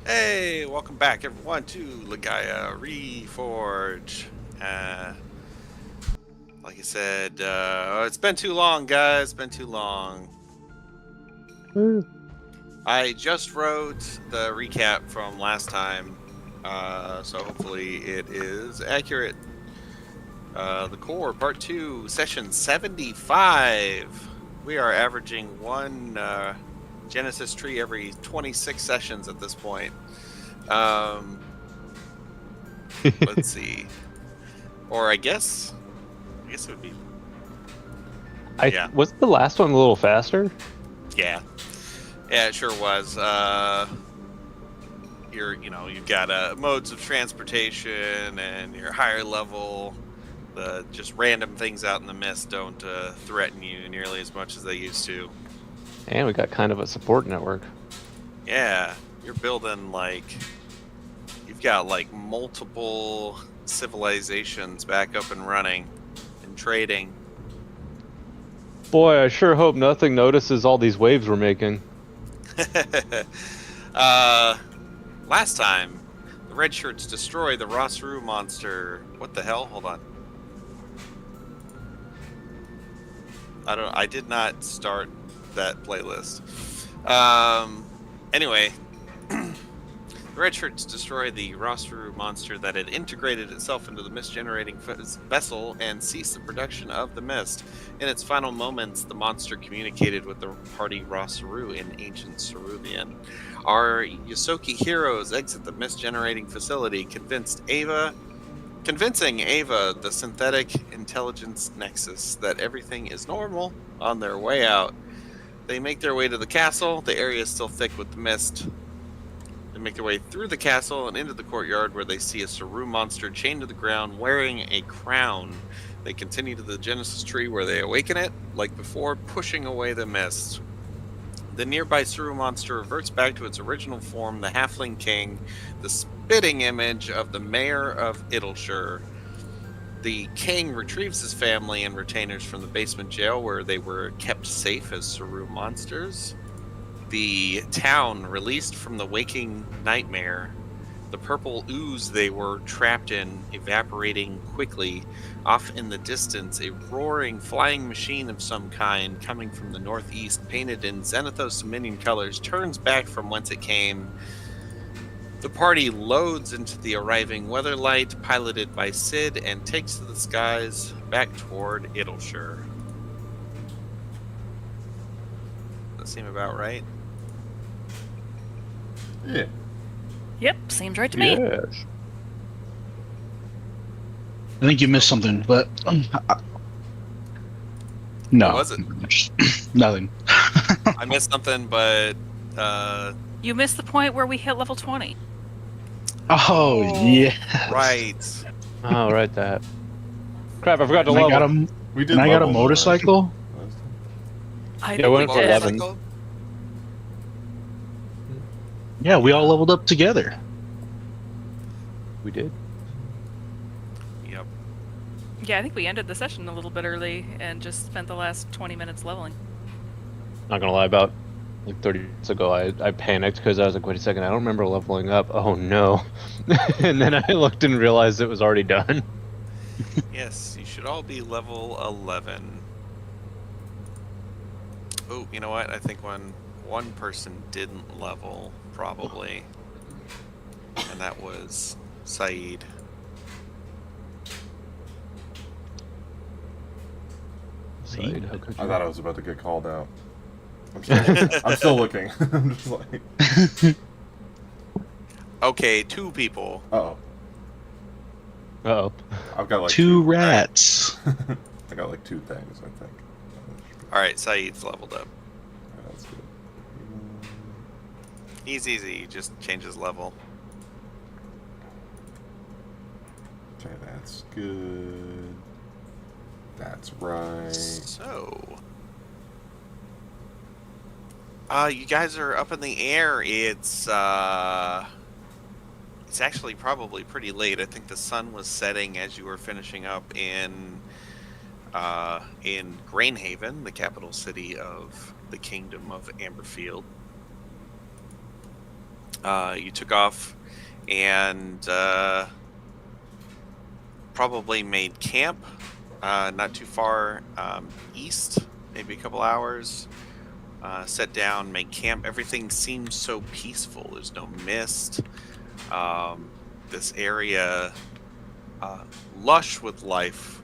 Hey, welcome back everyone to Legaia Reforge. Uh, like I said, it's been too long, guys. Been too long. I just wrote the recap from last time, so hopefully it is accurate. The core, part 2, session 75. We are averaging one Genesis tree every 26 sessions at this point. Let's see. Or I guess it would be. Yeah. Was the last one a little faster? Yeah, it sure was. You've got modes of transportation and your higher level. The just random things out in the mist don't threaten you nearly as much as they used to. And we got kind of a support network. Yeah, you're building you've got multiple civilizations back up and running and trading. Boy, I sure hope nothing notices all these waves we're making. Last time, the red shirts destroy the Rossroo monster. What the hell? Hold on. I did not start that playlist. Anyway, the red shirts destroy the Rossroo monster that had integrated itself into the mist-generating vessel and ceased the production of the mist. In its final moments, the monster communicated with the party Rossroo in ancient Cerulean. Our Yosoki heroes exit the mist-generating facility, convincing Ava, the synthetic intelligence nexus, that everything is normal on their way out. They make their way to the castle. The area is still thick with the mist. They make their way through the castle and into the courtyard, where they see a Saru monster chained to the ground wearing a crown. They continue to the Genesis tree, where they awaken it, like before, pushing away the mist. The nearby Saru monster reverts back to its original form, the Halfling King, the spitting image of the mayor of Idleshire. The king retrieves his family and retainers from the basement jail, where they were kept safe as Saru monsters. The town released from the waking nightmare. The purple ooze they were trapped in evaporating quickly. Off in the distance, a roaring flying machine of some kind coming from the northeast, painted in Xanathos Dominion colors, turns back from whence it came. The party loads into the arriving Weatherlight, piloted by Sid, and takes to the skies back toward Idleshire. Does that seem about right? Yeah. Yep, seems right to me. Yes. I think you missed something, but no. What was it? Nothing. I missed something, but You missed the point where we hit level 20. Oh yeah. Right. Oh, right, that. Crap, I forgot to And I level. got a motorcycle. I Yeah, think we we went for did. 11. Yeah, we all leveled up together. We did. Yep. Yeah, I think we ended the session a little bit early and just spent the last 20 minutes leveling. Not gonna lie, about like 30 minutes ago, I panicked because I was like, wait a second, I don't remember leveling up. Oh no. And then I looked and realized it was already done. Yes, you should all be level 11. Oh, you know what? I think one person didn't level, probably. And that was Saeed. Saeed, how could I you? thought I was about to get called out. I'm still looking. I'm just like, Okay, 2 people. oh, Uh-oh. I've got like Two rats. I got like 2 things, I think. Alright, Saeed's leveled up. Yeah, that's good. He's easy, he just changes level. Okay, that's good. That's right. So, you guys are up in the air. It's actually probably pretty late. I think the sun was setting as you were finishing up in Grainhaven, the capital city of the Kingdom of Amberfield. You took off and probably made camp not too far east, maybe a couple hours. Set down, made camp. Everything seems so peaceful. There's no mist. This area lush with life.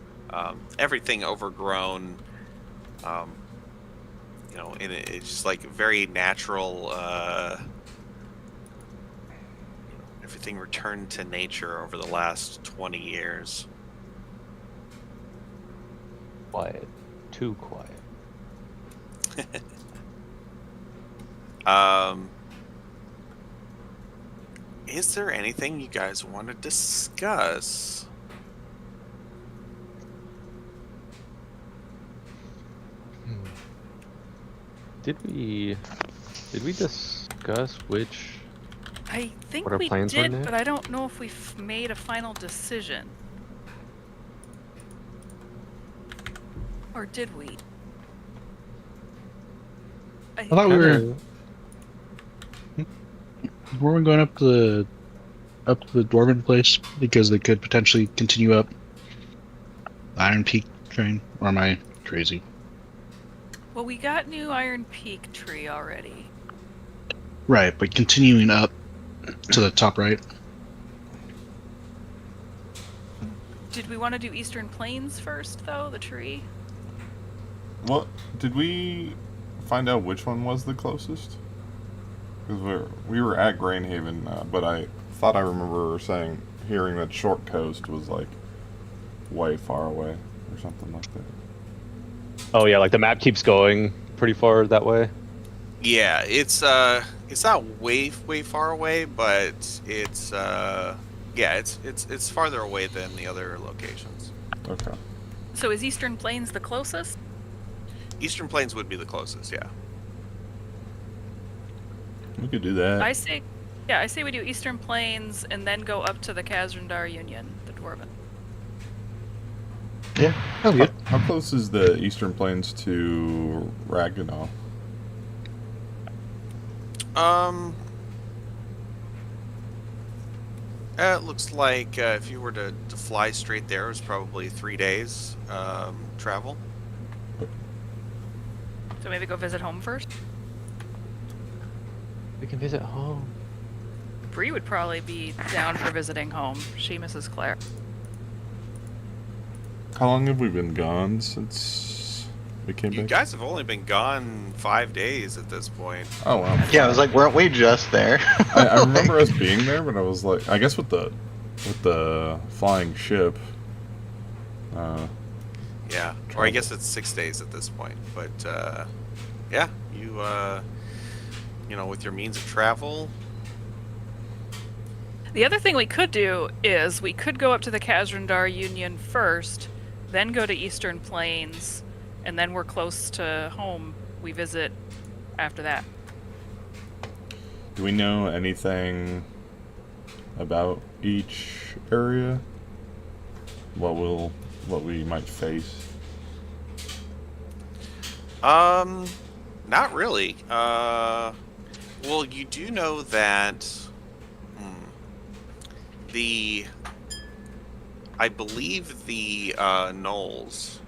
Everything overgrown. And it's just like very natural. Everything returned to nature over the last 20 years. Quiet. Too quiet. Is there anything you guys want to discuss? Did we discuss which? I think What our we plans were did, next? but I don't know if we've made a final decision. Or did we? I thought we were. Were we going up to the Dwarven place because they could potentially continue up the Iron Peak train? Or am I crazy? Well, we got new Iron Peak tree already. Right, but continuing up to the top right. Did we want to do Eastern Plains first, though? The tree? What did we find out which one was the closest? Because we were at Grainhaven, but I thought I remember hearing that Short Coast was like way far away or something like that. Oh yeah, like the map keeps going pretty far that way. Yeah, it's not way far away, but it's it's farther away than the other locations. Okay. So is Eastern Plains the closest? Eastern Plains would be the closest, yeah. We could do that. I say we do Eastern Plains and then go up to the Kazrandar Union, the Dwarven. Yeah, that'll be it. How close is the Eastern Plains to Ragnar? It looks like if you were to fly straight there, it's probably 3 days travel. So maybe go visit home first? We can visit home. Bree would probably be down for visiting home. She misses Claire. How long have we been gone since we came You back? guys have only been gone 5 days at this point. Oh wow. Yeah, I was like, weren't we just there? I remember us being there, but I was like, I guess with the flying ship. Yeah, or I guess it's 6 days at this point. But yeah, you know, with your means of travel. The other thing we could do is we could go up to the Kazrandar Union first, then go to Eastern Plains, and then we're close to home. We visit after that. Do we know anything about each area? What we might face? Not really. Well, you do know that I believe the gnolls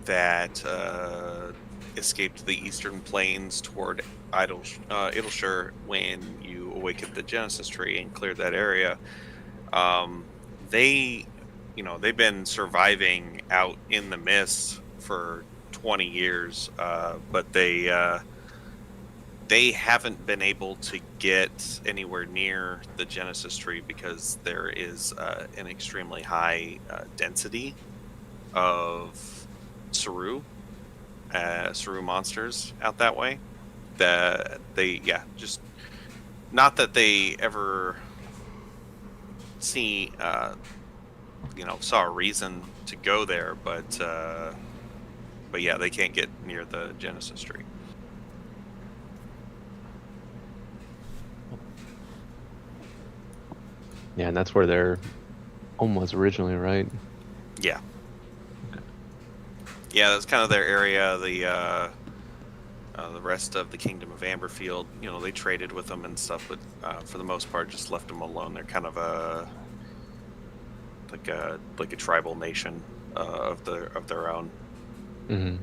that escaped the Eastern Plains toward Idleshire when you awakened the Genesis tree and cleared that area. They've been surviving out in the mist for 20 years, but they haven't been able to get anywhere near the Genesis tree because there is an extremely high density of Saru monsters out that way. That just not that they ever saw a reason to go there, but yeah, they can't get near the Genesis tree. Yeah, and that's where their home was originally, right? Yeah. Yeah, that's kind of their area. The rest of the Kingdom of Amberfield, they traded with them and stuff, but for the most part, just left them alone. They're kind of like a tribal nation of their own. Mm-hmm.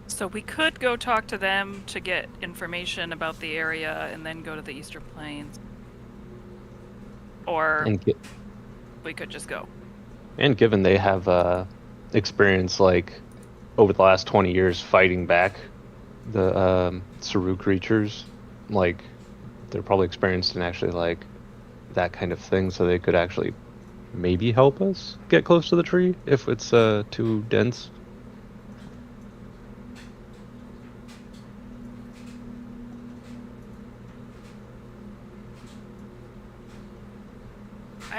So we could go talk to them to get information about the area and then go to the Eastern Plains. Or we could just go. And given they have experience, like, over the last 20 years fighting back the Saru creatures, like, they're probably experienced in actually, like, that kind of thing, so they could actually maybe help us get close to the tree if it's too dense.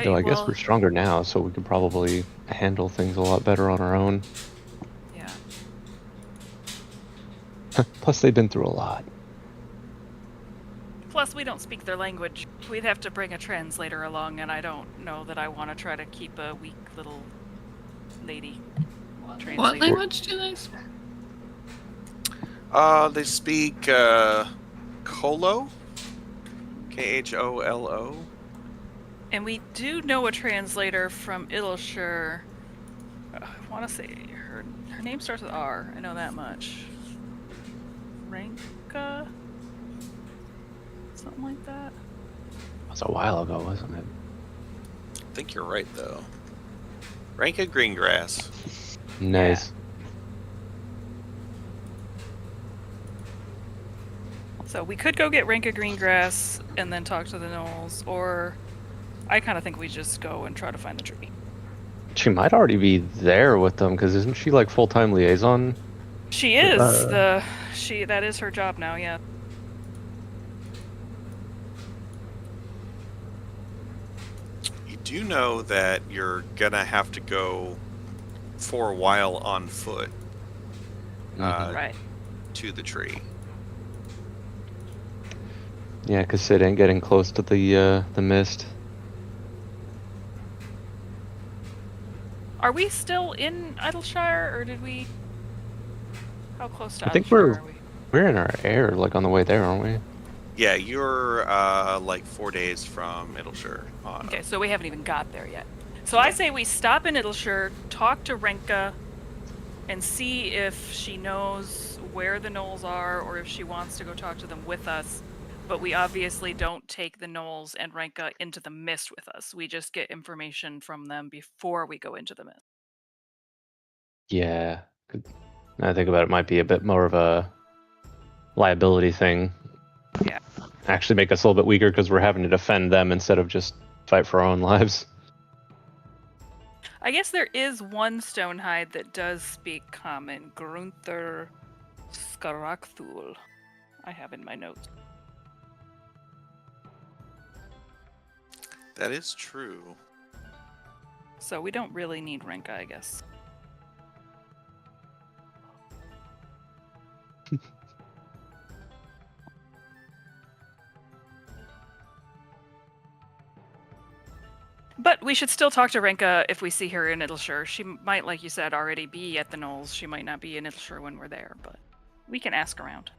Though I guess we're stronger now, so we could probably handle things a lot better on our own. Yeah. Plus, they've been through a lot. Plus, we don't speak their language. We'd have to bring a translator along, and I don't know that I want to try to keep a weak little lady translating. What language do they speak? They speak Kholo, Kholo. And we do know a translator from Idleshire. I want to say her name starts with R. I know that much. Ranka? Something like that. That was a while ago, wasn't it? I think you're right, though. Ranka Greengrass. Nice. Yeah. So we could go get Ranka Greengrass and then talk to the gnolls, or I kind of think we just go and try to find the tree. She might already be there with them, because isn't she like full-time liaison? She is that is her job now, yeah. You do know that you're gonna have to go for a while on foot Right. to the tree. Yeah, because Sid ain't getting close to the mist. Are we still in Idleshire, or did we? How close to I think Idleshire are we? we're in our air, like on the way there, aren't we? Yeah, you're like 4 days from Idleshire. Okay, so we haven't even got there yet. So I say we stop in Idleshire, talk to Renka, and see if she knows where the gnolls are, or if she wants to go talk to them with us. But we obviously don't take the gnolls and Renka into the mist with us. We just get information from them before we go into the mist. Yeah. Now I think about it, might be a bit more of a liability thing. Yeah. Actually make us a little bit weaker because we're having to defend them instead of just fight for our own lives. I guess there is one Stonehide that does speak common. Grunther Skarakthul. I have in my notes. That is true. So we don't really need Renka, I guess. But we should still talk to Renka if we see her in Idleshire. She might, like you said, already be at the Knolls. She might not be in Idleshire when we're there, but we can ask around.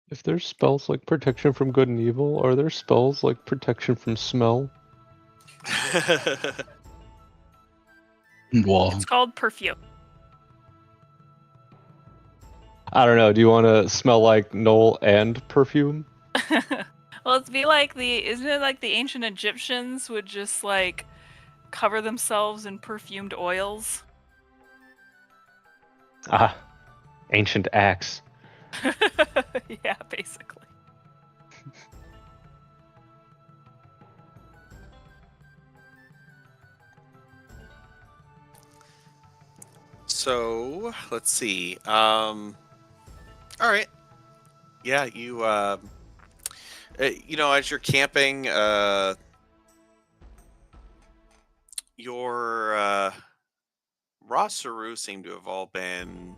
If there's spells like protection from good and evil, are there spells like protection from smell? Well, It's called perfume. I don't know. Do you want to smell like Knoll and perfume? Well, it'd be like isn't it like the ancient Egyptians would just like cover themselves in perfumed oils? Ah, ancient axe. Yeah, basically. So let's see. All right. Yeah, you. As you're camping, your Rosaru seem to have all been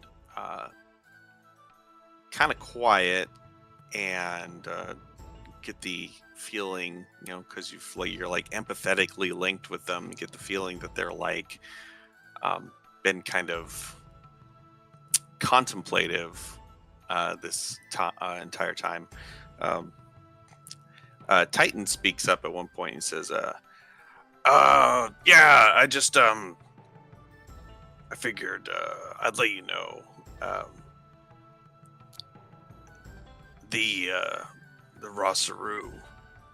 kind of quiet, and get the feeling, because you're like empathetically linked with them. You get the feeling that they're like been kind of contemplative this entire time. Titan speaks up at one point and says, yeah, I just, I figured I'd let you know. The Rosaru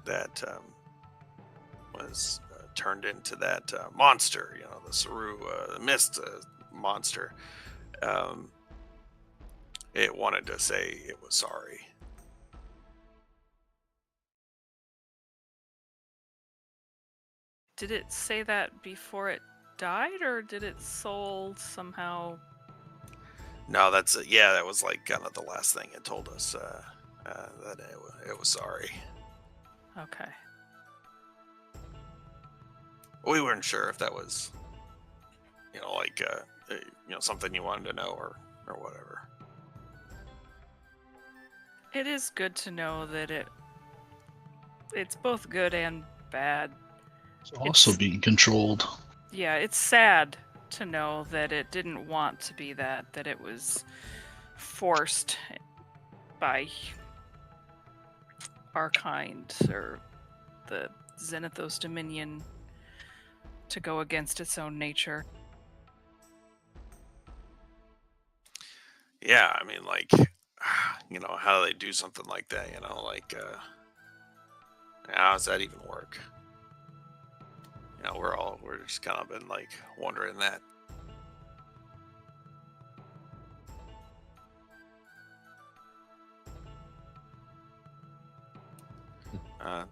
that was turned into that monster, the Saru, the mist monster. It wanted to say it was sorry. Did it say that before it died, or did it soul somehow? No, that was like kind of the last thing it told us, that it was sorry. Okay. We weren't sure if that was, something you wanted to know or whatever. It is good to know that it's both good and bad. It's also being controlled. Yeah, it's sad to know that it didn't want to be that it was forced by our kind, or the Zenithos Dominion, to go against its own nature. Yeah, I mean, how do they do something like that? How does that even work? We're just kind of been wondering that.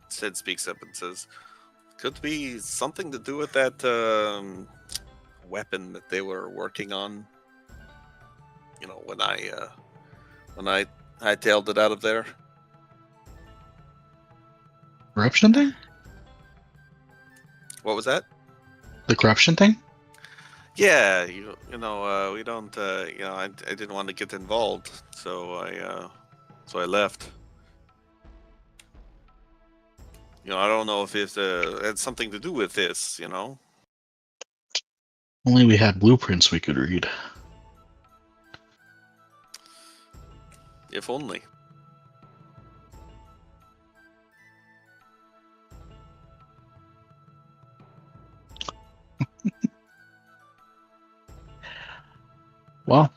Sid speaks up and says, "Could be something to do with that weapon that they were working on. When I tailed it out of there." Corruption thing? What was that? The corruption thing? Yeah, we don't. I didn't want to get involved, so I left. I don't know if it had something to do with this. Only we had blueprints we could read. If only. Well,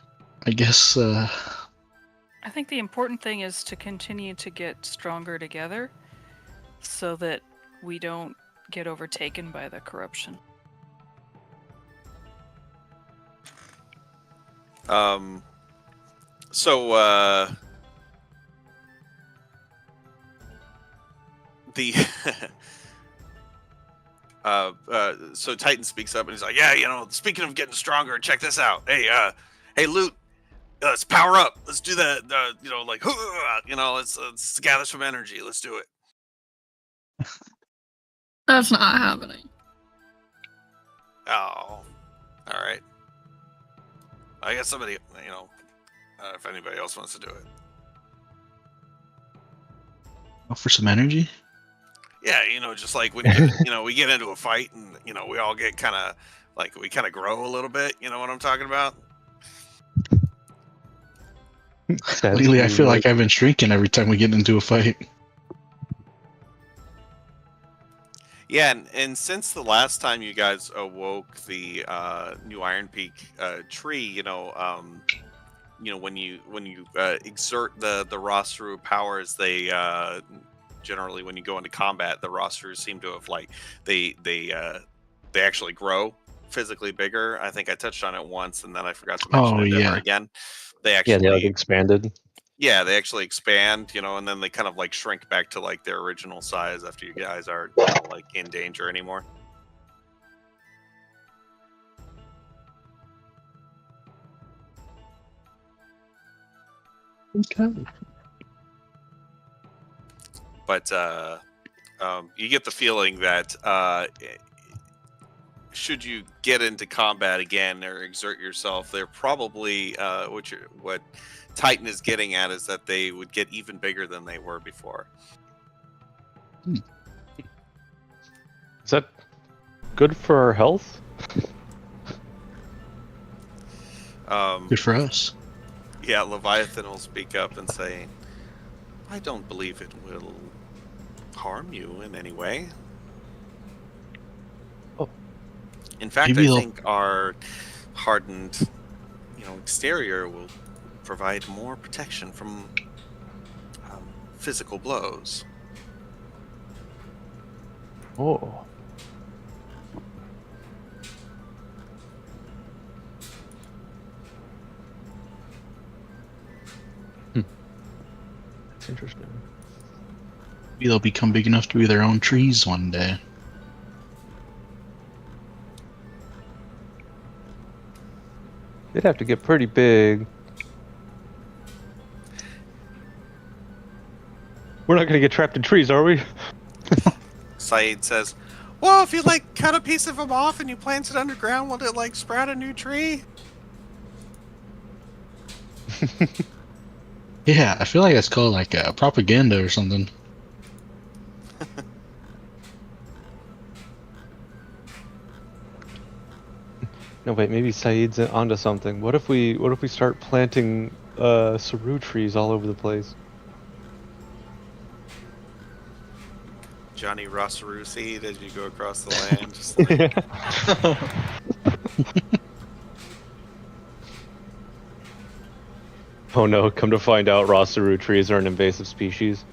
I guess I think the important thing is to continue to get stronger together, so that we don't get overtaken by the corruption. So the so Titan speaks up and he's like, "Yeah, speaking of getting stronger, check this out. Hey, Loot, let's power up. Let's do that. Let's gather some energy. Let's do it." That's not happening. Oh, all right. I guess somebody, if anybody else wants to do it. offer some energy. Yeah, just like when you get, we get into a fight and we all get kind of we kind of grow a little bit. You know what I'm talking about? Lately, I feel like I've been shrinking every time we get into a fight. Yeah, and since the last time you guys awoke the new Iron Peak tree, when you exert the Rosaru powers, they generally, when you go into combat, the Rosaru seem to have they actually grow physically bigger. I think I touched on it once, and then I forgot to mention it ever again. They actually expanded. Yeah, they actually expand, and then they kind of shrink back to their original size after you guys are in danger anymore. Okay. But you get the feeling that should you get into combat again or exert yourself, they're probably what Titan is getting at is that they would get even bigger than they were before. Is that good for our health? Good for us. Yeah, Leviathan will speak up and say, I don't believe it will harm you in any way. Oh. In fact, Maybe I he'll- think our hardened, exterior will provide more protection from physical blows. Oh. That's interesting. Maybe they'll become big enough to be their own trees one day. They'd have to get pretty big. We're not gonna get trapped in trees, are we? Saeed says, well, if you, cut a piece of them off and you plant it underground, will it, sprout a new tree? Yeah, I feel like that's called propaganda or something. No, wait, maybe Saeed's onto something. What if we start planting saru trees all over the place? Johnny Rossaru seed as you go across the land. Just Oh no, come to find out Rosaru trees are an invasive species.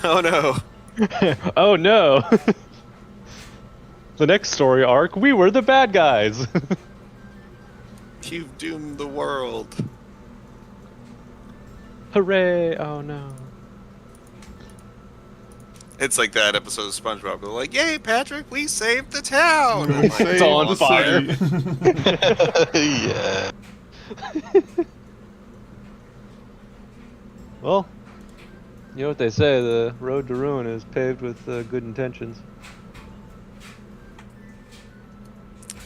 oh no. Oh no! The next story arc, we were the bad guys! You've doomed the world. Hooray! Oh no. It's like that episode of SpongeBob. They're like, yay, Patrick, we saved the town! We I'm like, saved on the fire. city. Yeah. Well, you know what they say, the road to ruin is paved with good intentions.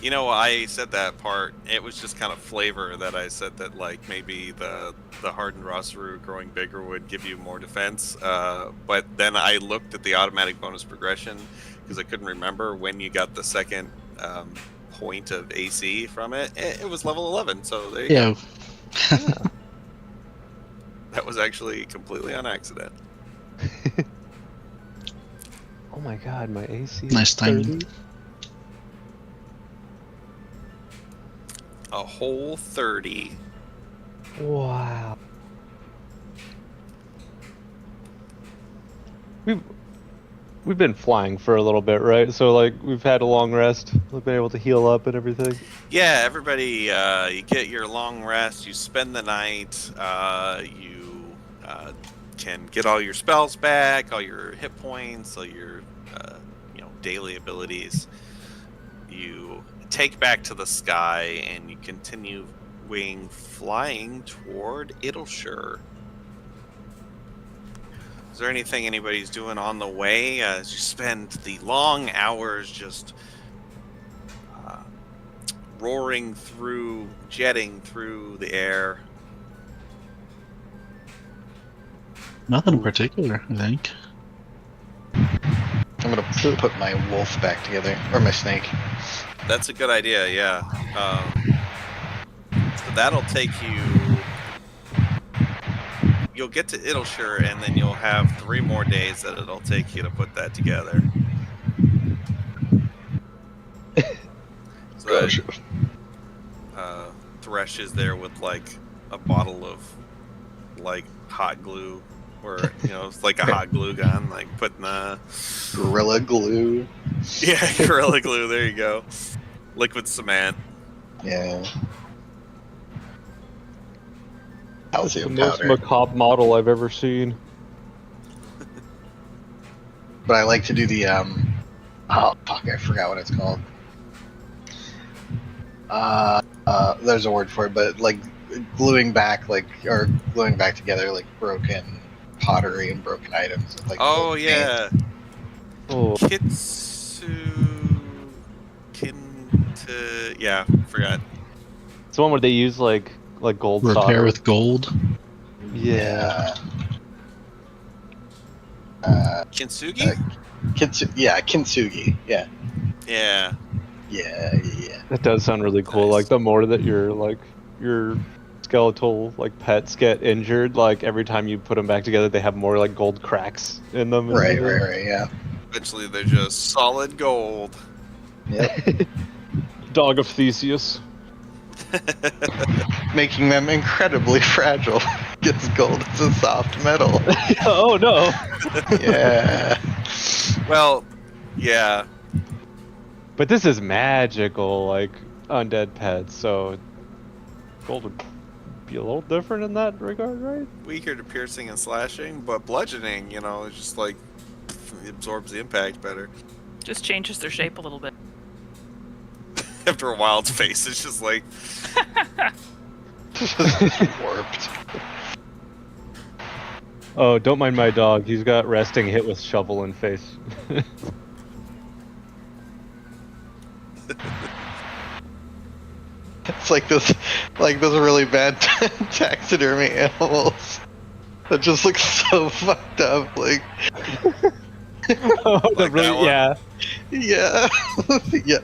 I said that part. It was just kind of flavor that I said that, maybe the hardened Rosaru growing bigger would give you more defense. But then I looked at the automatic bonus progression because I couldn't remember when you got the second point of AC from it. It was level 11, so there you go. Yeah. That was actually completely on accident. Oh my god, my AC Nice is timing. 30? A whole 30. Wow. We've been flying for a little bit, right? So we've had a long rest. We've been able to heal up and everything. Yeah, everybody, you get your long rest, you spend the night, you can get all your spells back, all your hit points, all your daily abilities. You take back to the sky and you continue flying toward Idleshire. Is there anything anybody's doing on the way as you spend the long hours just roaring through, jetting through the air? Nothing in particular, I think. I'm gonna put my wolf back together, or my snake. That's a good idea, yeah. So that'll take you... You'll get to Idleshire, and then you'll have 3 more days that it'll take you to put that together. So Gosh. Thresh is there with a bottle of hot glue, or it's like a hot glue gun, putting the Gorilla glue. Gorilla Glue. There you go. Liquid cement. Yeah. The Calcium most powder. macabre model I've ever seen. But I like to do the oh fuck, I forgot what it's called. There's a word for it, but gluing back or gluing back together broken pottery and broken items. With, Oh old yeah. Oh, Yeah, forgot. it's the one where they use like gold Repair solder. with gold. Yeah. Kintsugi? Kintsugi. Yeah. Yeah. Yeah. That does sound really cool. Nice. The more that you're your skeletal like pets get injured, like every time you put them back together, they have more like gold cracks in them. and Right, everything. right, right. Yeah. Eventually, they're just solid gold. Yep. Dog of Theseus. Making them incredibly fragile. Because gold is a soft metal. Oh no! Yeah. Well, yeah. But this is magical, like undead pets, so gold would be a little different in that regard, right? Weaker to piercing and slashing, but bludgeoning, is just like it absorbs the impact better. Just changes their shape a little bit. After a while, its face is just like Warped. Oh, don't mind my dog. He's got resting hit with shovel in face. It's like those really bad taxidermy animals that just look so fucked up. Like, Oh, Like that one? yeah. yeah, yeah.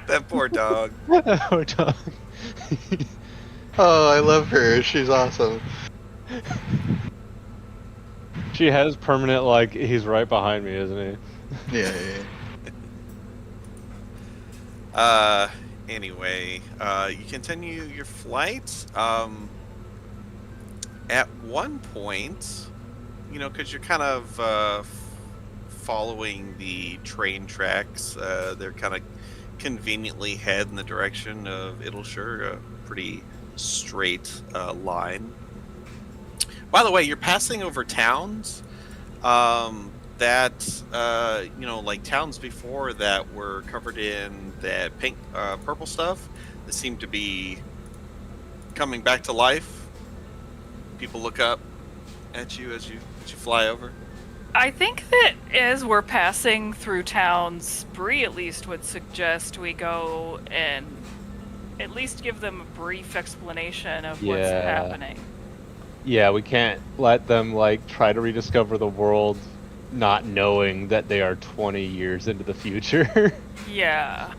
that poor dog. Oh, dog. Oh, I love her. She's awesome. She has permanent, like, he's right behind me, isn't he? Yeah, yeah, yeah. Anyway, you continue your flight. At one point, because you're kind of following the train tracks, they're kind of conveniently head in the direction of Idleshire, a pretty straight line. By the way, you're passing over towns that, like towns before that were covered in that pink, purple stuff that seem to be coming back to life. People look up at you as you fly over. I think that as we're passing through towns, Bree at least would suggest we go and at least give them a brief explanation of what's Yeah. happening. Yeah, we can't let them, like, try to rediscover the world not knowing that they are 20 years into the future. Yeah.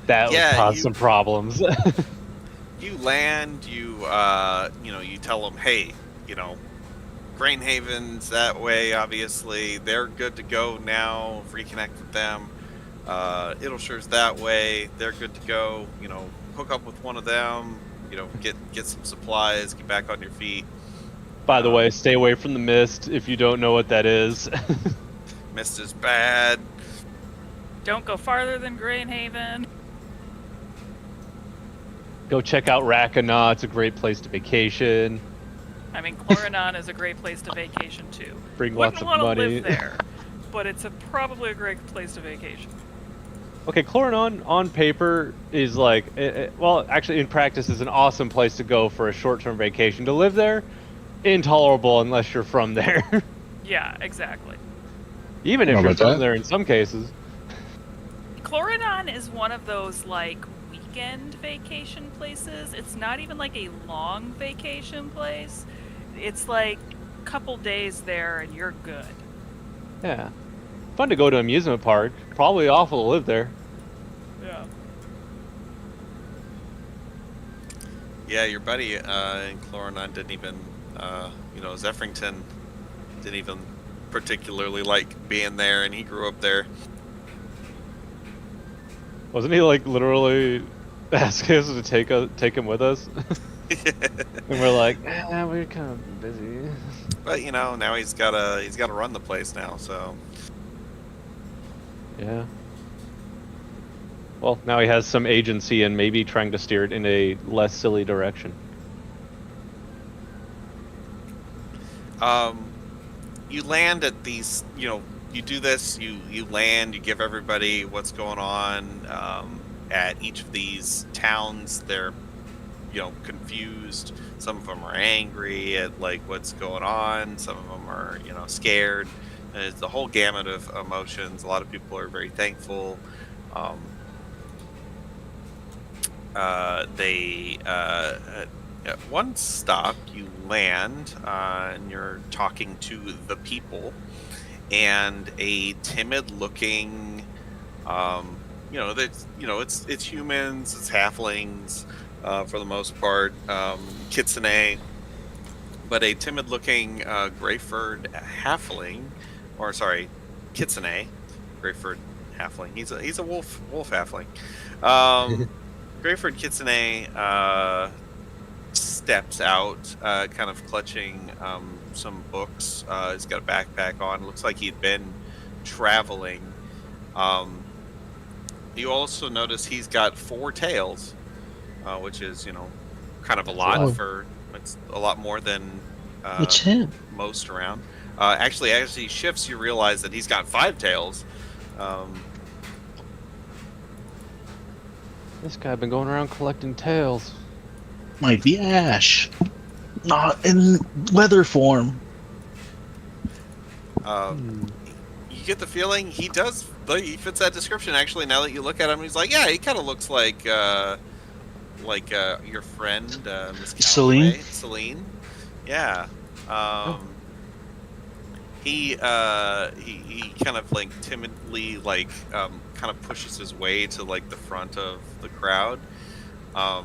That Yeah, would cause you- some problems. You land, you tell them, hey, Grainhaven's that way, obviously. They're good to go now. Reconnect with them. Idleshire's that way. They're good to go. Hook up with one of them. Get some supplies. Get back on your feet. By the way, stay away from the mist if you don't know what that is. Mist is bad. Don't go farther than Grainhaven. Go check out Rakana. It's a great place to vacation. I mean, Chlorinon is a great place to vacation too. Bring Wouldn't lots of want to money. live there, but it's probably a great place to vacation. Okay, Chlorinon on paper is like, well, actually in practice is an awesome place to go for a short-term vacation. To live there, intolerable unless you're from there. Yeah, exactly. Even if How you're about from that? there in some cases. Chlorinon is one of those like weekend vacation places. It's not even like a long vacation place. It's like a couple days there and you're good. Yeah. Fun to go to amusement park. Probably awful to live there. Yeah. Yeah, your buddy in Chlorinon didn't even, Zeffrington didn't even particularly like being there, and he grew up there. Wasn't he like literally asking us to take him with us? And we're like, we're kind of busy. But now he's gotta run the place now. So Yeah. Well, now he has some agency and maybe trying to steer it in a less silly direction. you land at these. You do this. You land. You give everybody what's going on at each of these towns. They're confused. Some of them are angry at like what's going on. Some of them are scared. And it's the whole gamut of emotions. A lot of people are very thankful. At one stop, you land and you're talking to the people, and a timid-looking, it's humans, it's halflings, for the most part, kitsune, but a timid-looking gray-furred halfling, or sorry, kitsune, gray-furred halfling. He's a wolf halfling. Gray-furred kitsune steps out, kind of clutching some books. He's got a backpack on. Looks like he'd been traveling. You also notice he's got 4 tails, which is, kind of a lot Oh. for. It's a lot more than It's him. most around. Actually, as he shifts, you realize that he's got 5 tails. This guy been going around collecting tails. Might be Ash. Not in leather form. You get the feeling he does. He fits that description. Actually, now that you look at him, he's like, yeah, he kind of looks like your friend, Miss Celine? Celine, yeah. He kind of like timidly kind of pushes his way to like the front of the crowd. I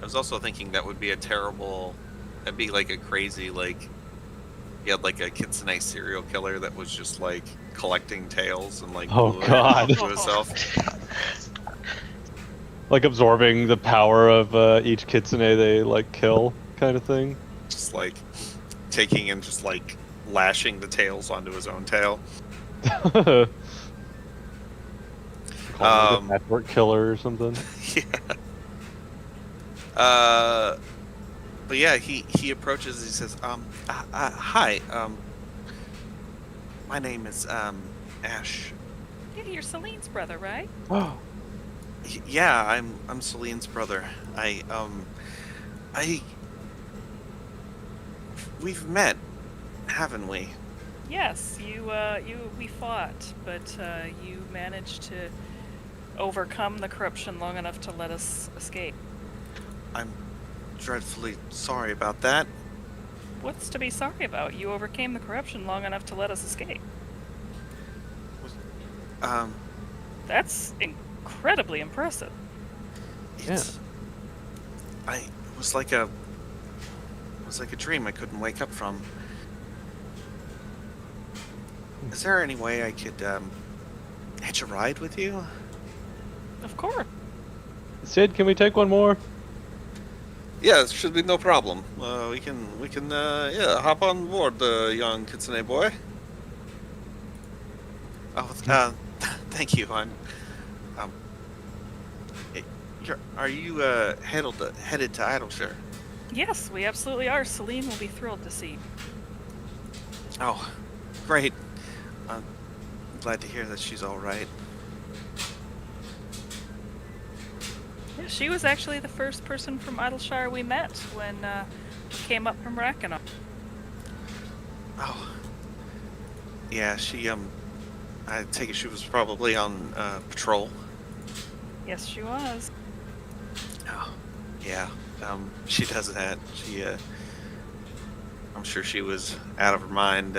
was also thinking that would be that'd be like a crazy, like, you had like a kitsune serial killer that was just like collecting tails and like Oh, gluing it God. onto himself. Like absorbing the power of each kitsune they like kill, kind of thing. Just like taking and just like lashing the tails onto his own tail. Call it a network killer or something. Yeah. But yeah, he approaches. He says, "Hi. My name is Ash. Yeah, you're Celine's brother, right? Yeah, I'm Celine's brother. We've met, haven't we? Yes, we fought, but you managed to overcome the corruption long enough to let us escape. I'm dreadfully sorry about that. What's to be sorry about? You overcame the corruption long enough to let us escape. That's incredibly impressive. It was like a dream I couldn't wake up from. Is there any way I could hitch a ride with you? Of course. Sid, can we take one more? Yeah, it should be no problem. We can hop on board, young kitsune boy. Oh, thank you. Are you headed to Idleshire? Yes, we absolutely are. Celine will be thrilled to see. Oh, great. I'm glad to hear that she's all right. Yeah, she was actually the first person from Idleshire we met when we came up from Rackenow. Oh. Yeah, she, I take it she was probably on, patrol. Yes, she was. Oh, yeah. She does that. I'm sure she was out of her mind,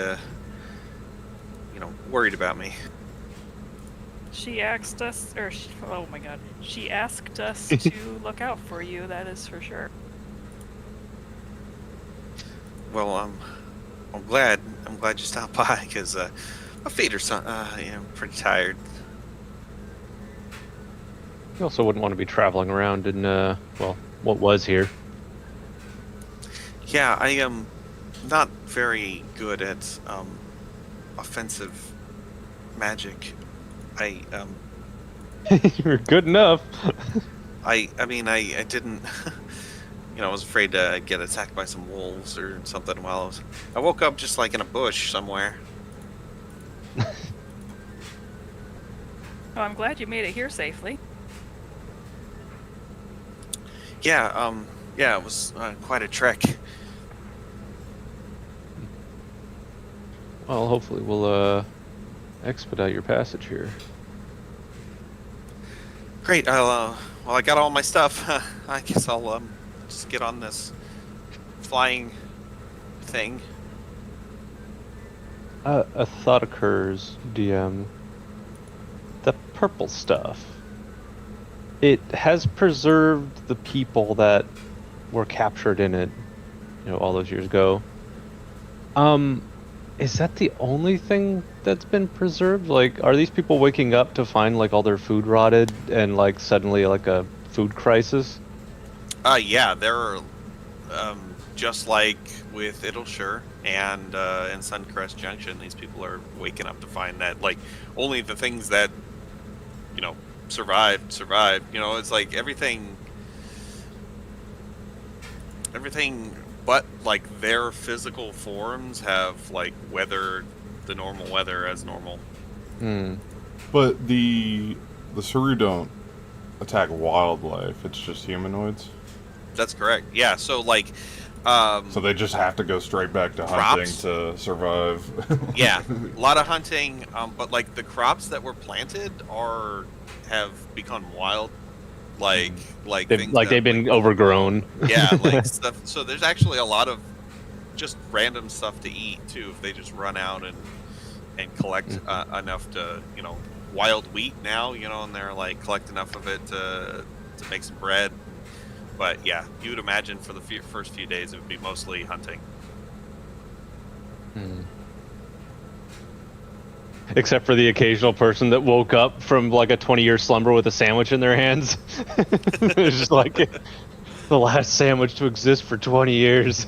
worried about me. She asked us, oh my god, she asked us to look out for you, that is for sure. Well, I'm glad you stopped by, because, my feet are pretty tired. You also wouldn't want to be traveling around in, what was here. Yeah, I am not very good at, offensive magic. You're good enough. I didn't, I was afraid to get attacked by some wolves or something while I woke up just like in a bush somewhere. Oh, I'm glad you made it here safely. Yeah, it was quite a trek. Well, hopefully we'll expedite your passage here. Great. I got all my stuff. I guess I'll just get on this flying thing. A thought occurs, DM. The purple stuff. It has preserved the people that were captured in it, all those years ago. Is that the only thing that's been preserved? Like, are these people waking up to find like all their food rotted and like suddenly like a food crisis? Yeah, they're just like with Idleshire and Suncrest Junction. These people are waking up to find that like only the things that survived. It's like everything but like their physical forms have like weathered the normal weather as normal. But the Saru don't attack wildlife. It's just humanoids. That's correct. Yeah. So like, so they just have to go straight back to hunting crops? to survive. Yeah, a lot of hunting. But like the crops that were planted have become wild. Like things they've been overgrown. Yeah, like stuff. So there's actually a lot of just random stuff to eat too if they just run out and collect enough to wild wheat now and they're like collect enough of it to make some bread. But yeah, you would imagine for the first few days it would be mostly hunting. Except for the occasional person that woke up from like a 20-year slumber with a sandwich in their hands. It's just like the last sandwich to exist for 20 years.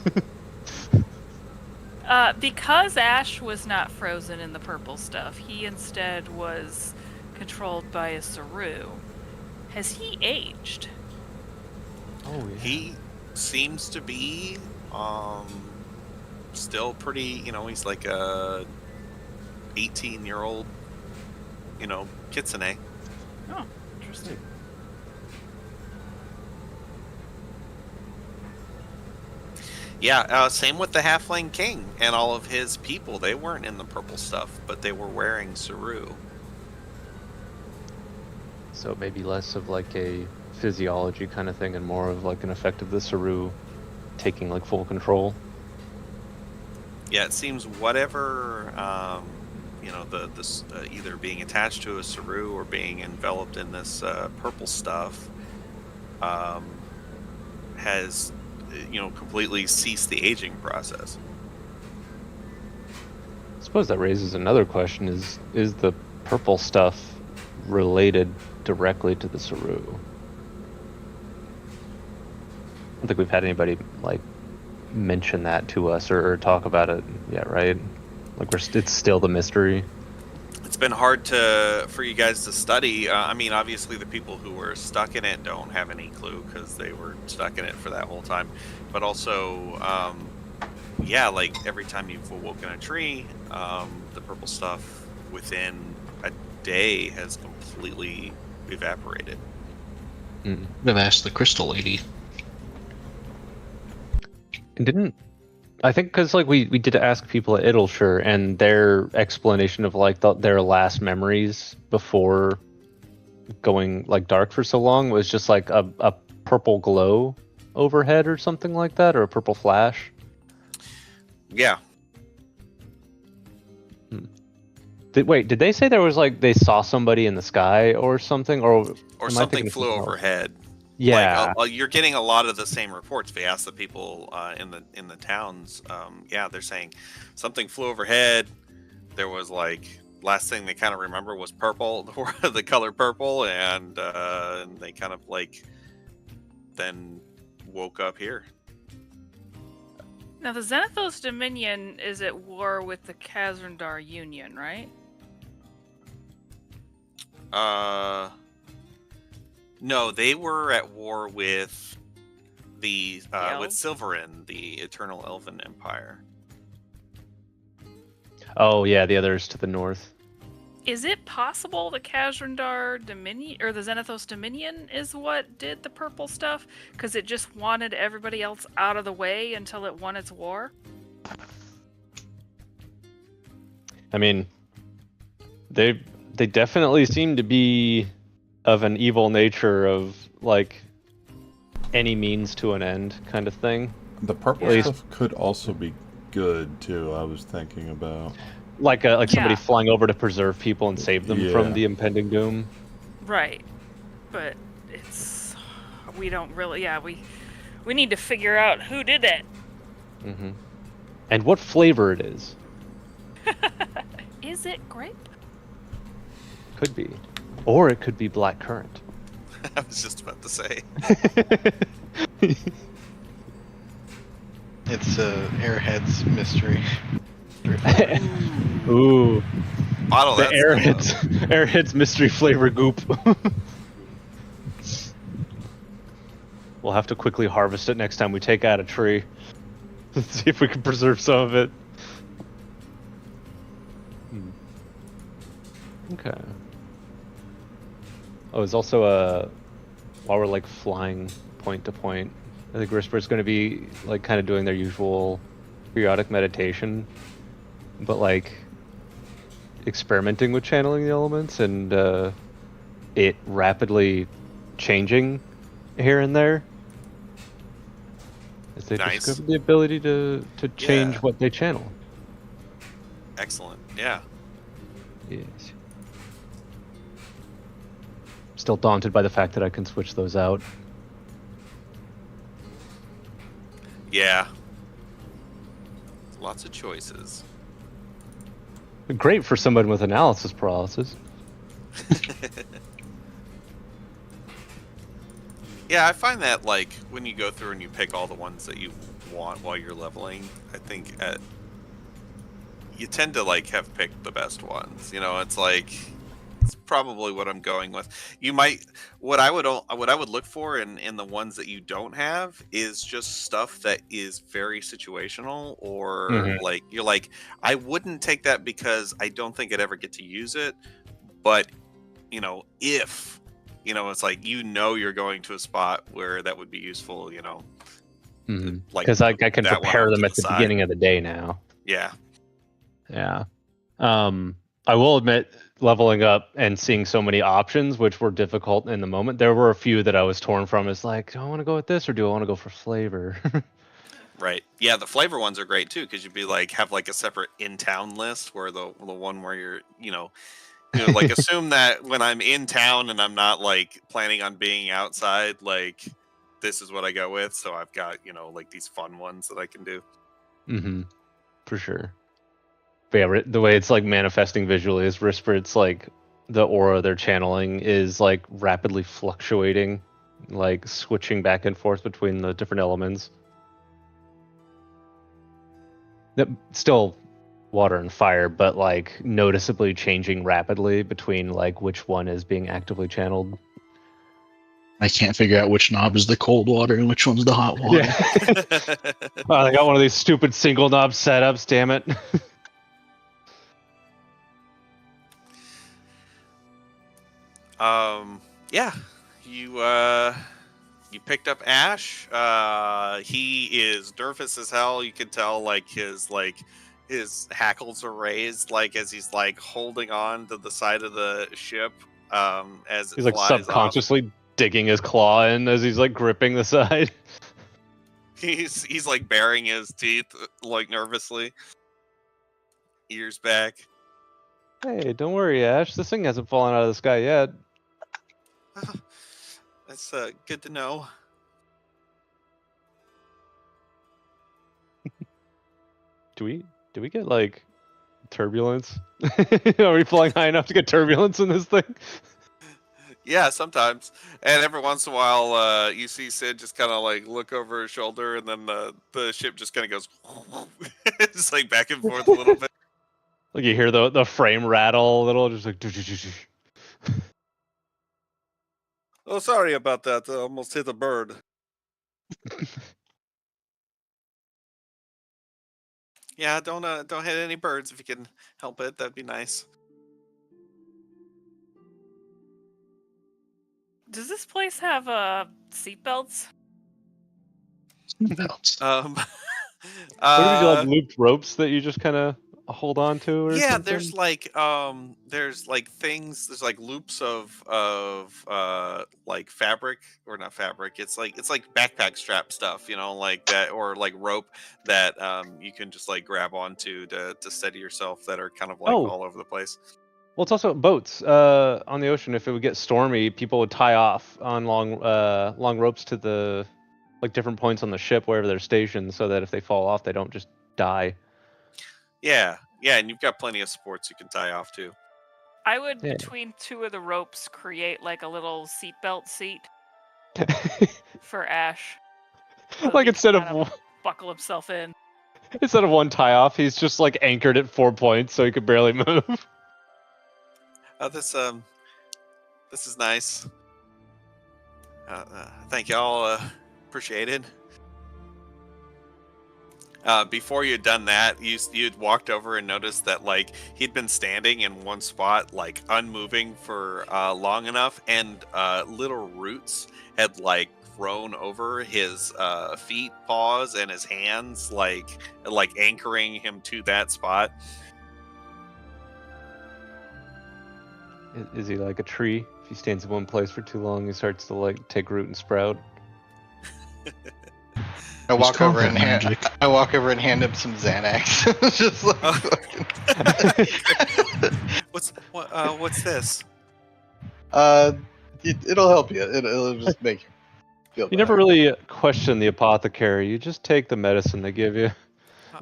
Because Ash was not frozen in the purple stuff, he instead was controlled by a Saru. Has he aged? Oh, yeah. He seems to be still pretty, he's like a 18-year-old, kitsune. Oh, interesting. Yeah, same with the Halfling King and all of his people. They weren't in the purple stuff, but they were wearing Saru. So maybe less of like a physiology kind of thing and more of like an effect of the Saru taking like full control. Yeah, it seems whatever, either being attached to a Saru or being enveloped in this purple stuff has, completely ceased the aging process. I suppose that raises another question: is the purple stuff related directly to the Saru? I don't think we've had anybody like mention that to us or talk about it yet, right? Like it's still the mystery. It's been hard for you guys to study. I mean, obviously the people who were stuck in it don't have any clue because they were stuck in it for that whole time. But also, like every time you've awoken a tree, the purple stuff within a day has completely evaporated. I've asked the Crystal Lady. And I think because like we did ask people at Idleshire and their explanation of like their last memories before going like dark for so long was just like a purple glow overhead or something like that, or a purple flash. Yeah. Did they say there was like they saw somebody in the sky or something, or something flew overhead? Yeah, like, you're getting a lot of the same reports. They asked the people in the towns. They're saying something flew overhead. There was like last thing they kind of remember was purple, the color purple, and they kind of like then woke up here. Now the Xanathos Dominion is at war with the Khazrandar Union, right? No, they were at war with with elves? Silverin, the Eternal Elven Empire. Oh yeah, the others to the north. Is it possible the Khazrandar Dominion or the Xanathos Dominion is what did the purple stuff because it just wanted everybody else out of the way until it won its war? I mean, they definitely seem to be of an evil nature of like any means to an end kind of thing. The purple Yeah. stuff could also be good too. I was thinking about. Like somebody Yeah. flying over to preserve people and save them Yeah. from the impending doom. Right. But we don't really. Yeah, we need to figure out who did that. Mm-hmm. And what flavor it is. Is it grape? Could be. Or it could be black currant. I was just about to say. It's Airhead's mystery. Ooh. Bottle The that Airheads, stuff up. Airheads mystery flavor goop. We'll have to quickly harvest it next time we take out a tree. Let's see if we can preserve some of it. Okay. Oh, there's also while we're like flying point to point, I think Whisper's going to be like kind of doing their usual periodic meditation, but like experimenting with channeling the elements and it rapidly changing here and there. As they Nice. discover the ability to change Yeah. what they channel. Excellent. Yeah. Yes. Still daunted by the fact that I can switch those out. Yeah. Lots of choices. Great for someone with analysis paralysis. Yeah, I find that like when you go through and you pick all the ones that you want while you're leveling, I think you tend to like have picked the best ones. You know, it's like it's probably what I'm going with. You might what I would look for in the ones that you don't have is just stuff that is very situational or Mhm. like you're like I wouldn't take that because I don't think I'd ever get to use it, but you know, if you know, it's like you're going to a spot where that would be useful, you know. Like Because I can that one prepare off them to at the the side. beginning of the day now. Yeah. Yeah. I will admit, leveling up and seeing so many options, which were difficult in the moment, there were a few that I was torn from. It's like, do I want to go with this or do I want to go for flavor? Right. Yeah, the flavor ones are great too because you'd be like have like a separate in-town list where the one where you're, like assume that when I'm in town and I'm not like planning on being outside, like this is what I go with. So I've got, like these fun ones that I can do. Mm-hmm. For sure. But yeah, the way it's like manifesting visually is Whisper, it's like the aura they're channeling is like rapidly fluctuating, like switching back and forth between the different elements. Still water and fire, but like noticeably changing rapidly between like which one is being actively channeled. I can't figure out which knob is the cold water and which one's the hot water. Yeah. Oh, I got one of these stupid single knob setups, damn it. Yeah, you picked up Ash. He is nervous as hell. You can tell like his hackles are raised like as he's like holding on to the side of the ship as it He's like flies off. subconsciously digging his claw in as he's like gripping the side. He's like baring his teeth like nervously. Ears back. Hey, don't worry, Ash. This thing hasn't fallen out of the sky yet. That's good to know. Do we get like turbulence? Are we flying high enough to get turbulence in this thing? Yeah, sometimes. And every once in a while, you see Sid just kind of like look over his shoulder, and then the ship just kind of goes, just like back and forth a little bit. Like you hear the frame rattle a little, just like. Oh, sorry about that. I almost hit a bird. Yeah, don't hit any birds if you can help it. That'd be nice. Does this place have seatbelts? Belts. What do we do, like looped ropes that you just kind of hold on to or Yeah, something? there's like things. There's like loops of like fabric or not fabric. It's like backpack strap stuff, like that, or like rope that you can just like grab onto to steady yourself. That are kind of like Oh, all over the place. well, it's also boats. On the ocean, if it would get stormy, people would tie off on long ropes to the like different points on the ship wherever they're stationed, so that if they fall off, they don't just die. Yeah, and you've got plenty of supports you can tie off too. I would, Yeah. between two of the ropes, create like a little seatbelt seat for Ash. So that Like he instead can of kind of buckle himself in. instead of one tie off, he's just like anchored at 4 points, so he could barely move. This is nice. Thank y'all. Appreciate it. Before you'd done that, you'd walked over and noticed that like he'd been standing in one spot, like unmoving for long enough, and little roots had like grown over his feet, paws, and his hands, like anchoring him to that spot. Is he like a tree? If he stands in one place for too long, he starts to like take root and sprout. I Just walk call over that and magic. I walk over and hand him some Xanax. Just like What's this? it'll help you. It'll just make you feel You better. never really question the apothecary. You just take the medicine they give you.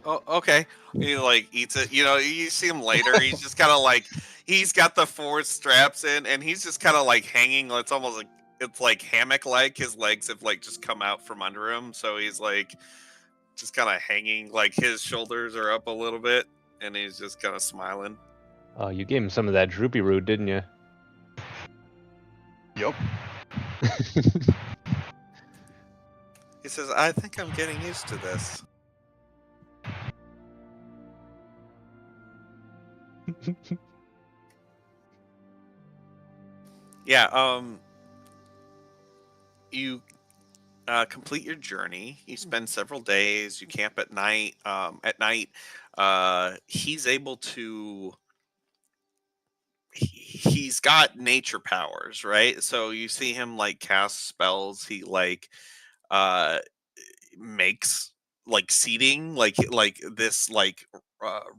Oh, okay. He like eats it. You see him later. He's just kind of like he's got the 4 straps in, and he's just kind of like hanging. It's almost like it's like hammock-like. His legs have like just come out from under him, so he's like just kind of hanging. Like his shoulders are up a little bit, and he's just kind of smiling. Oh, you gave him some of that droopy root, didn't you? Yup. He says, "I think I'm getting used to this." Yeah. You complete your journey. You spend several days. You camp at night. At night, he's able to. He's got nature powers, right? So you see him like cast spells. He like uh makes like seeding, like this like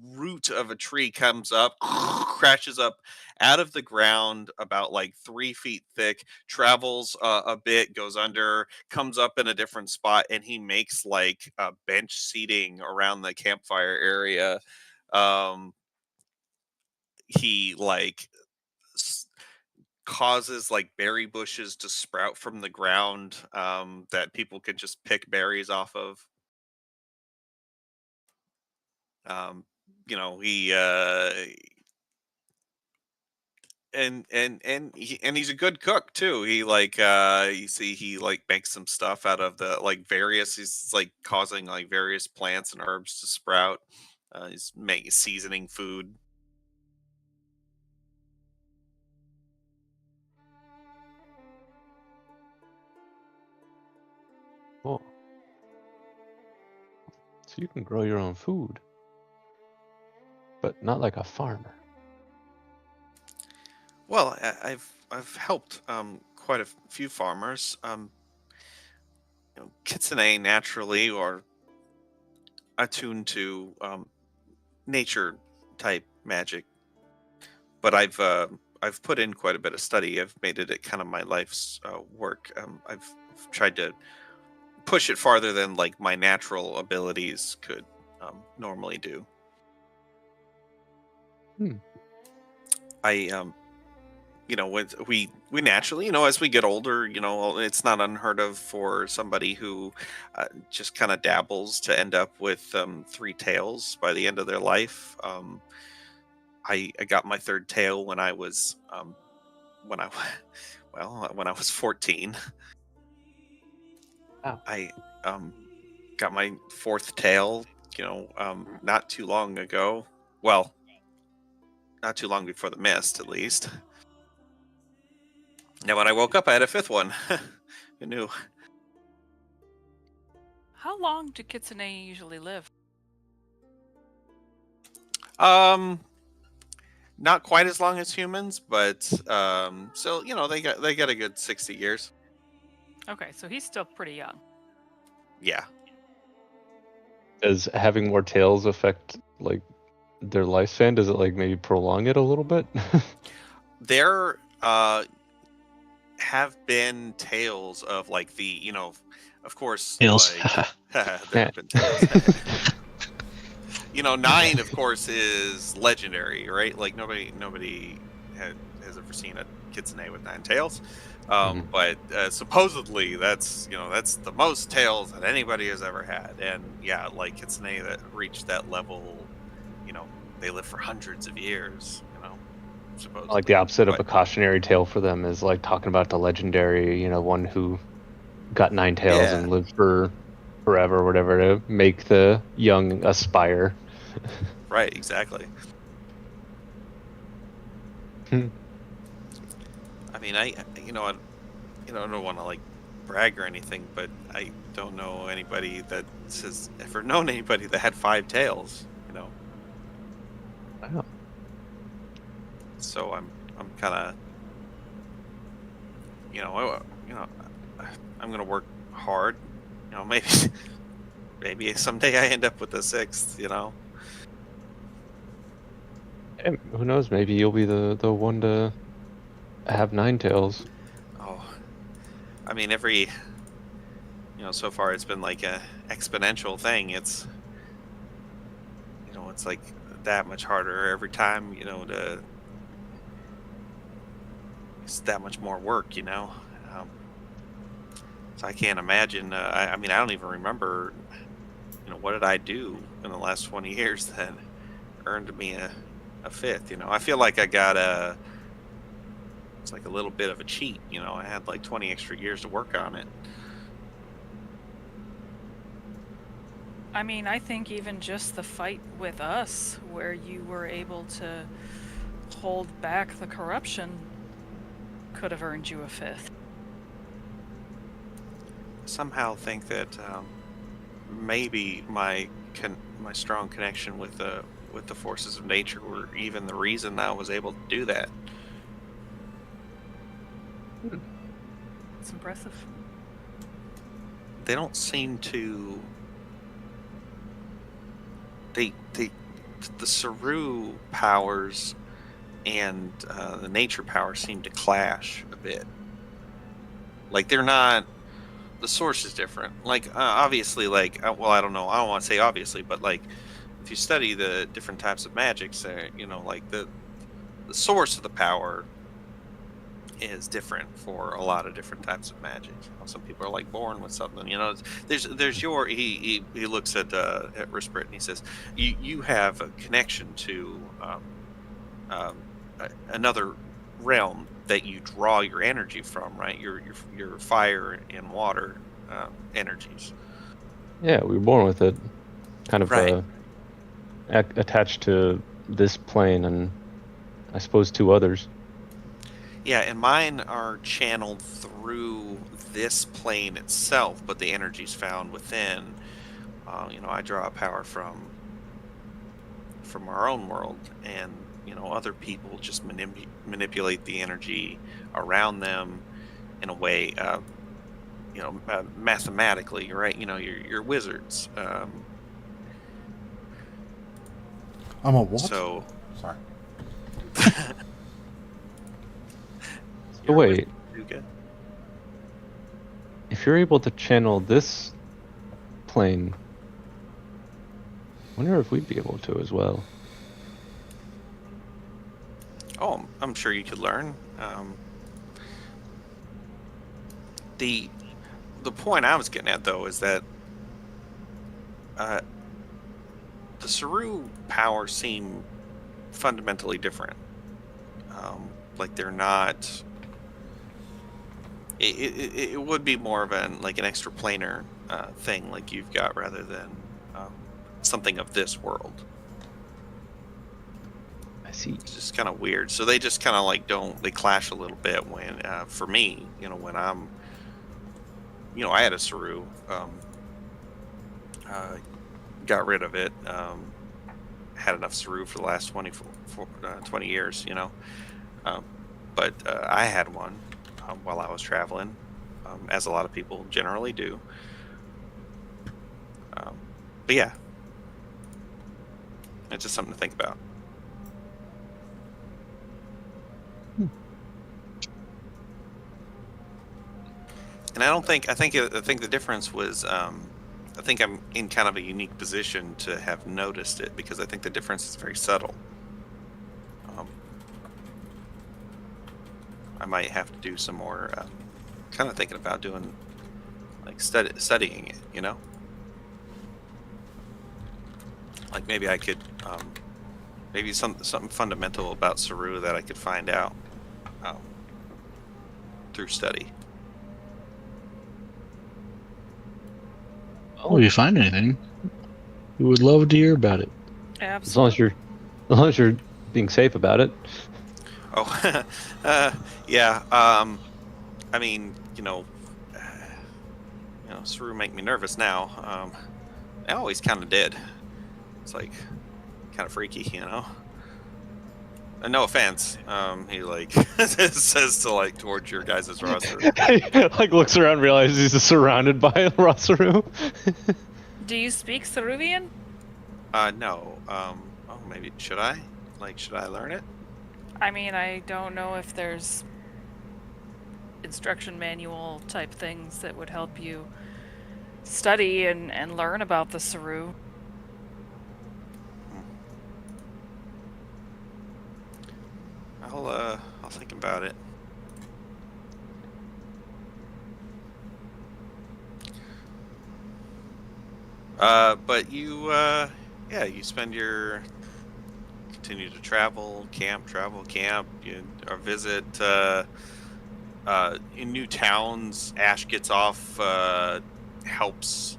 root of a tree comes up, crashes up out of the ground about like 3 feet thick, travels a bit, goes under, comes up in a different spot, and he makes like bench seating around the campfire area. He like causes like berry bushes to sprout from the ground, that people can just pick berries off of. um he and he's a good cook too. He like you see he like makes some stuff out of the like various, he's like causing like various plants and herbs to sprout. He's making seasoning food. Oh. So you can grow your own food, but not like a farmer. Well, I've helped quite a few farmers. Kitsune naturally are attuned to nature type magic, but I've put in quite a bit of study. I've made it kind of my life's work. I've tried to push it farther than like my natural abilities could normally do. I we naturally, as we get older, it's not unheard of for somebody who just kind of dabbles to end up with 3 tails by the end of their life. I got my 3rd tail when I was when I when I was 14. Wow. I got my 4th tail, not too long ago. Well, not too long before the mist, at least. Now, when I woke up, I had a 5th one. Who knew? How long do kitsune usually live? Not quite as long as humans, but still, they got a good 60 years. Okay, so he's still pretty young. Yeah. Does having more tails affect like their lifespan? Does it like maybe prolong it a little bit? There have been tales of like the, of course, Tails. like there have been tales. 9, of course, is legendary, right? Like nobody has ever seen a kitsune with 9 tails. But supposedly that's the most tails that anybody has ever had. And yeah, like kitsune that reach that level, they live for hundreds of years, supposedly. Like the opposite of a cautionary tale for them is like talking about the legendary, one who got 9 tails and lived for forever or whatever to make the young aspire. Right, exactly. Hmm. I mean, I don't want to like brag or anything, but I don't know anybody that has ever known anybody that had 5 tails. Wow. So I'm kind of, I'm gonna work hard. Maybe someday I end up with a 6th. And who knows? Maybe you'll be the one to have 9 tails. Oh, I mean, so far it's been like a exponential thing. It's like that much harder every time. It's that much more work. So I can't imagine. I mean, I don't even remember. What did I do in the last 20 years that earned me a 5th? I feel like I got it's like a little bit of a cheat. I had like 20 extra years to work on it. I mean, I think even just the fight with us, where you were able to hold back the corruption, could have earned you a 5th. Somehow think that maybe my strong connection with the forces of nature were even the reason I was able to do that. It's impressive. They don't seem to. The Saru powers and the nature powers seem to clash a bit. Like they're not. The source is different. Like obviously, like well, I don't know. I don't want to say obviously, but like if you study the different types of magics, like the source of the power is different for a lot of different types of magic. Some people are like born with something. There's your he looks at Risprit and he says you have a connection to another realm that you draw your energy from, right? Your fire and water energies. Yeah, we were born with it, kind of Right. attached to this plane and I suppose 2 others. Yeah, and mine are channeled through this plane itself, but the energy's found within. I draw power from our own world, and other people just manipulate the energy around them in a way, mathematically, right? You're wizards. I'm a what? So Sorry. So wait, Yuga. if you're able to channel this plane, I wonder if we'd be able to as well. Oh, I'm sure you could learn. The point I was getting at, though, is that the Saru powers seem fundamentally different. Like they're not. It would be more of an extraplanar thing, like you've got, rather than something of this world. I see. It's just kind of weird. So they just kind of they clash a little bit when, for me, when I'm, I had a Saru, got rid of it, had enough Saru for the last 20 years, you know. But I had one while I was traveling, as a lot of people generally do. But yeah, it's just something to think about. And I think the difference was, I think I'm in kind of a unique position to have noticed it, because I think the difference is very subtle. I might have to do some more kind of thinking about doing, like, studying it, you know? Like maybe I could, maybe something fundamental about Saru that I could find out through study. Oh, if you find anything, we would love to hear about it. Absolutely. As long as you're being safe about it. Oh, yeah. I mean, Saru make me nervous now. I always kind of did. It's like kind of freaky, you know. And no offense, he like says to like towards your guys' roster. Like looks around, realizes he's surrounded by Rosaru. Do you speak Saruvian? No. Oh, maybe should I? Like, should I learn it? I mean, I don't know if there's instruction manual type things that would help you study and learn about the Saru. I'll think about it. But you, yeah, you continue to travel, camp, you visit, in new towns. Ash gets off, helps,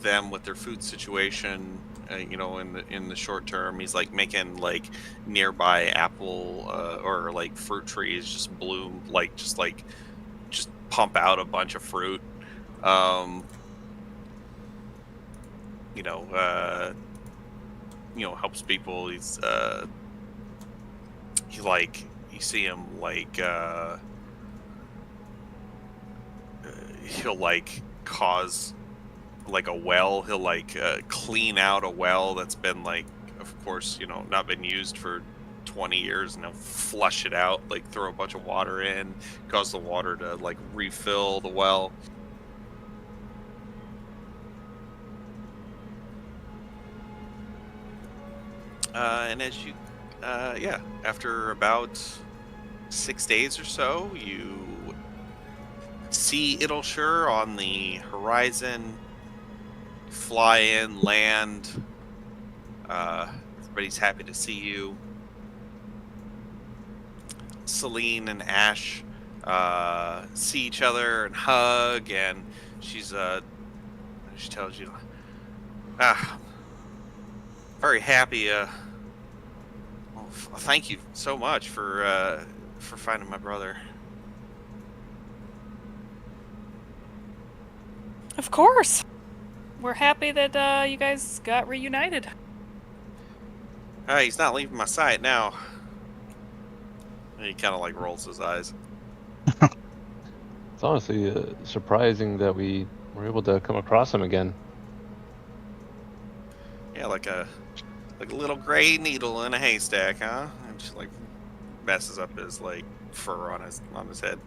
them with their food situation. In the short term, he's like making like nearby apple or like fruit trees just bloom, just pump out a bunch of fruit. Helps people. You see him he'll like cause like a well. He'll clean out a well that's been of course, not been used for 20 years, and he'll flush it out, throw a bunch of water in, cause the water to refill the well. And as you, after about 6 days or so, you see Idleshire on the horizon. Fly in, land. Everybody's happy to see you. Celine and Ash see each other and hug, and she tells you, very happy. Thank you so much for finding my brother. Of course. We're happy that you guys got reunited. He's not leaving my sight now. And he kind of rolls his eyes. It's honestly surprising that we were able to come across him again. Yeah, like a little gray needle in a haystack, huh? And just messes up his fur on his head.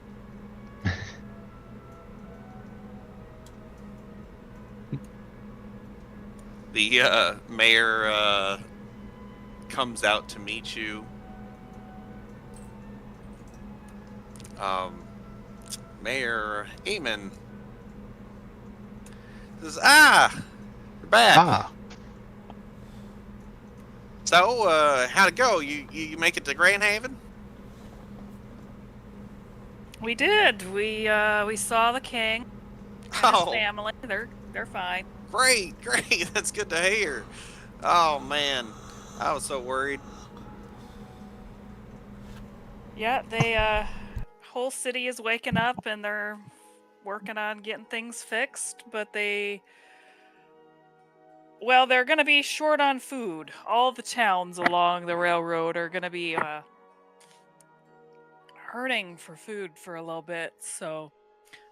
The mayor comes out to meet you. Mayor Eamon says, you're back. So, how'd it go? You make it to Grand Haven? We did. We saw the king and his family. They're fine. Great. That's good to hear. Oh man, I was so worried. Yeah, they whole city is waking up and they're working on getting things fixed, but they Well, they're going to be short on food. All the towns along the railroad are going to be hurting for food for a little bit, so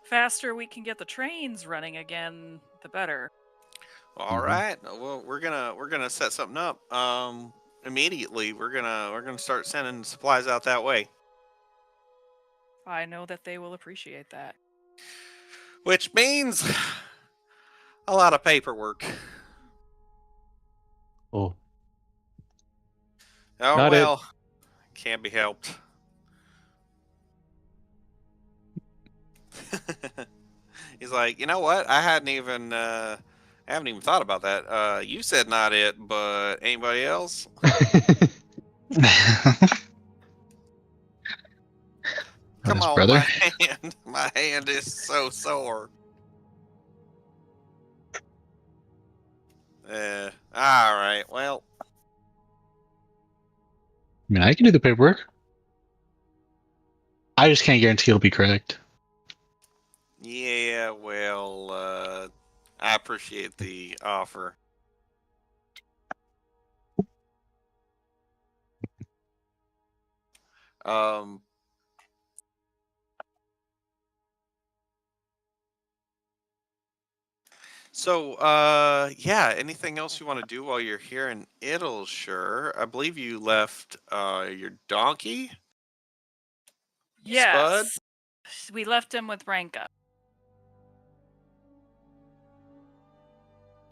faster we can get the trains running again, the better. All right. Well, we're gonna set something up. Immediately we're gonna start sending supplies out that way. I know that they will appreciate that. Which means a lot of paperwork. Oh, Oh Not it. well, can't be helped. He's like, you know what? I haven't even thought about that. You said not it, but anybody else? Come his on, brother. my hand is so sore. All right. Well, I mean, I can do the paperwork. I just can't guarantee it'll be correct. yeah. Well, I appreciate the offer. Um. So, yeah. Anything else you want to do while you're here in Italshire? I believe you left your donkey. Spud? Yes. We left him with Ranka.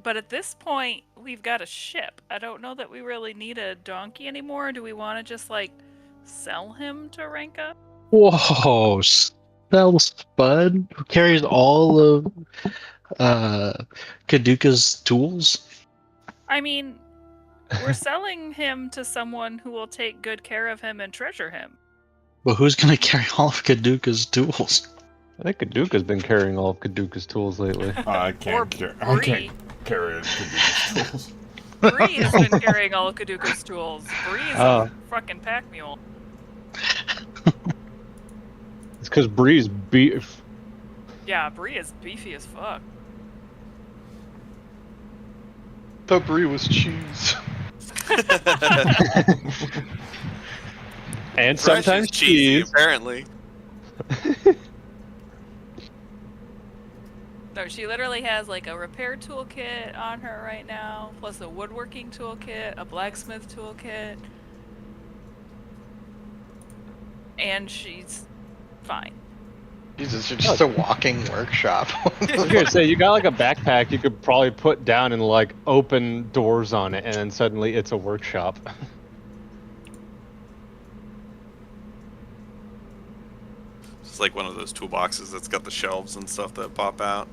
But at this point, we've got a ship. I don't know that we really need a donkey anymore. Do we want to just, like, sell him to Ranka? Whoa, spell Spud, who carries all of Kaduka's tools. I mean, we're selling him to someone who will take good care of him and treasure him. But who's gonna carry all of Kaduka's tools? I think Kaduka's been carrying all of Kaduka's tools lately. I Or can't carry. I Bree. can't carry it. Tools. Bree has been carrying all of Kaduka's tools. Bree is Oh. a fucking pack mule. It's because Bree's beef. Yeah, Bree is beefy as fuck. Thought Brie was cheese. And Fresh is sometimes cheesy, cheese. apparently. No, she literally has like a repair toolkit on her right now, plus a woodworking toolkit, a blacksmith toolkit, and she's fine. Jesus, you're just a walking workshop. I was gonna say, you got like a backpack you could probably put down and like open doors on it, and then suddenly it's a workshop. It's like one of those toolboxes that's got the shelves and stuff that pop out.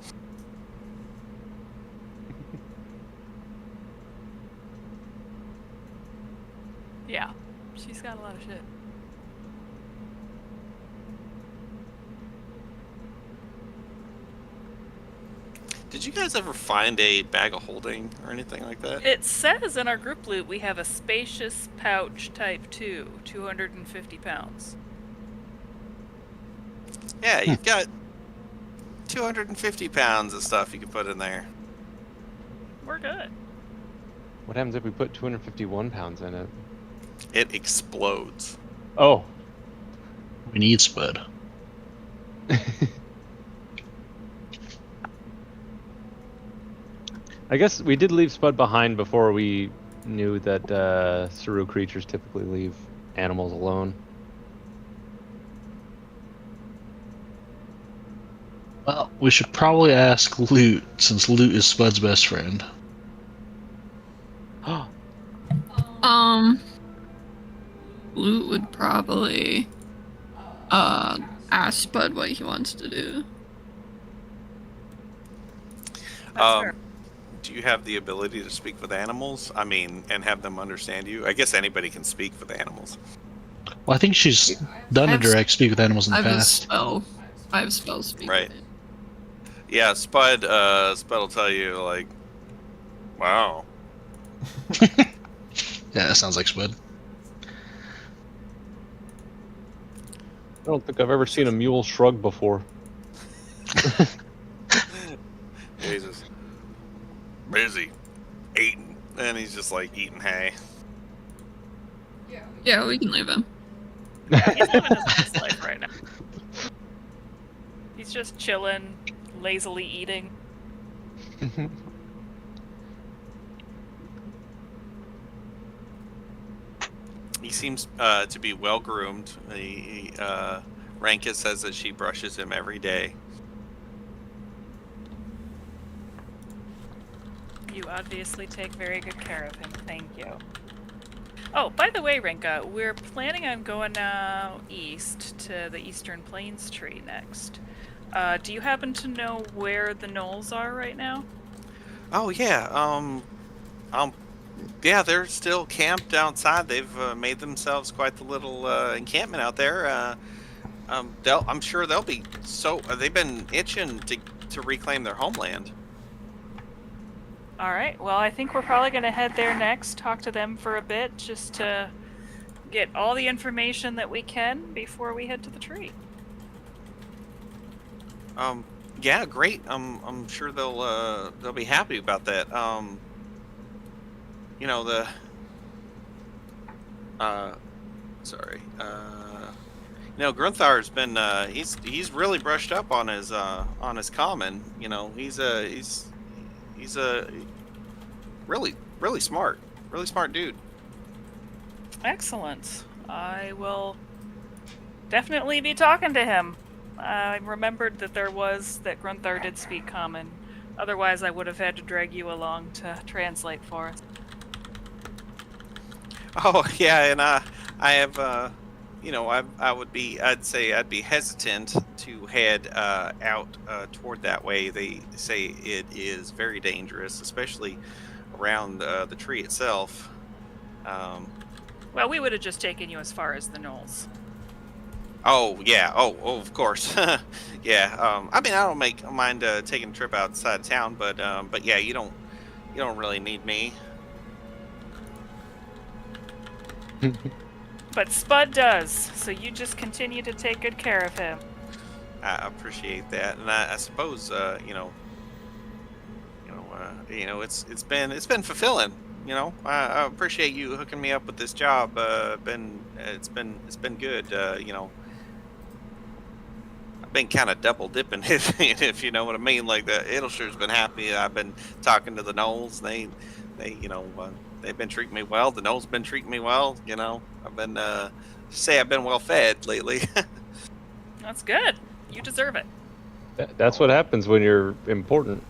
Yeah, she's got a lot of shit. Did you guys ever find a bag of holding or anything like that? It says in our group loot we have a spacious pouch type 2, 250 pounds. Yeah, you've got 250 pounds of stuff you can put in there. We're good. What happens if we put 251 pounds in it? It explodes. Oh. We need Spud. I guess we did leave Spud behind before we knew that Saru creatures typically leave animals alone. Well, we should probably ask Loot, since Loot is Spud's best friend. Loot would probably ask Spud what he wants to do. That's fair. Do you have the ability to speak with animals? I mean, and have them understand you? I guess anybody can speak with animals. Well, I think she's done a I've- direct speak with animals in I the have a past. spell. I have spell speak. Right. Yeah, Spud will tell you, like, wow. Yeah, that sounds like Spud. I don't think I've ever seen a mule shrug before. Jesus. Busy. just like eating hay. Yeah, we can leave him. Yeah, he's living his best life right now. He's just chilling, lazily eating. He seems to be well groomed. Ranka says that she brushes him every day. You obviously take very good care of him. Thank you. Oh, by the way, Rinka, we're planning on going east to the Eastern Plains tree next. Do you happen to know where the gnolls are right now? Oh yeah, yeah, they're still camped outside. They've made themselves quite the little encampment out there. I'm sure they'll be they've been itching to reclaim their homeland. All right. Well, I think we're probably going to head there next, talk to them for a bit, just to get all the information that we can before we head to the tree. Yeah, great. I'm sure they'll be happy about that. You know the sorry. You know, Grunthar's been he's really brushed up on his common. You know, he's a really smart dude. Excellent. I will definitely be talking to him. I remembered that that Grunthar did speak common. Otherwise, I would have had to drag you along to translate for us. Oh yeah, and I have you know, I'd say I'd be hesitant to head out toward that way. They say it is very dangerous, especially around the tree itself. Well, we would have just taken you as far as the knolls. Oh yeah, oh of course, yeah. I mean, I don't mind taking a trip outside of town, but yeah, you don't really need me. But Spud does, so you just continue to take good care of him. I appreciate that, and I suppose it's been fulfilling. You know, I appreciate you hooking me up with this job. It's been good. You know, I've been kind of double dipping, if you know what I mean. Like the Idelshire's been happy. I've been talking to the Knolls. They they've been treating me well. The Knolls been treating me well. You know, I've been I've been well fed lately. That's good. You deserve it. That's what happens when you're important.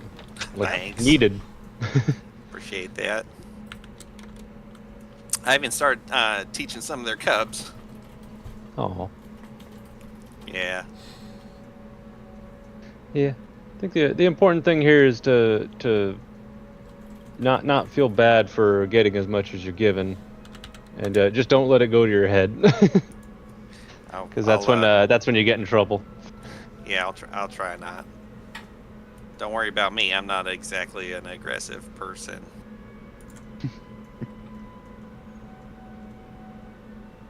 Like, Thanks. needed. Appreciate that. I even started teaching some of their cubs. Oh. Yeah. Yeah. I think the important thing here is to not feel bad for getting as much as you're given, and just don't let it go to your head, because that's when you get in trouble. Yeah, I'll try not. Don't worry about me. I'm not exactly an aggressive person.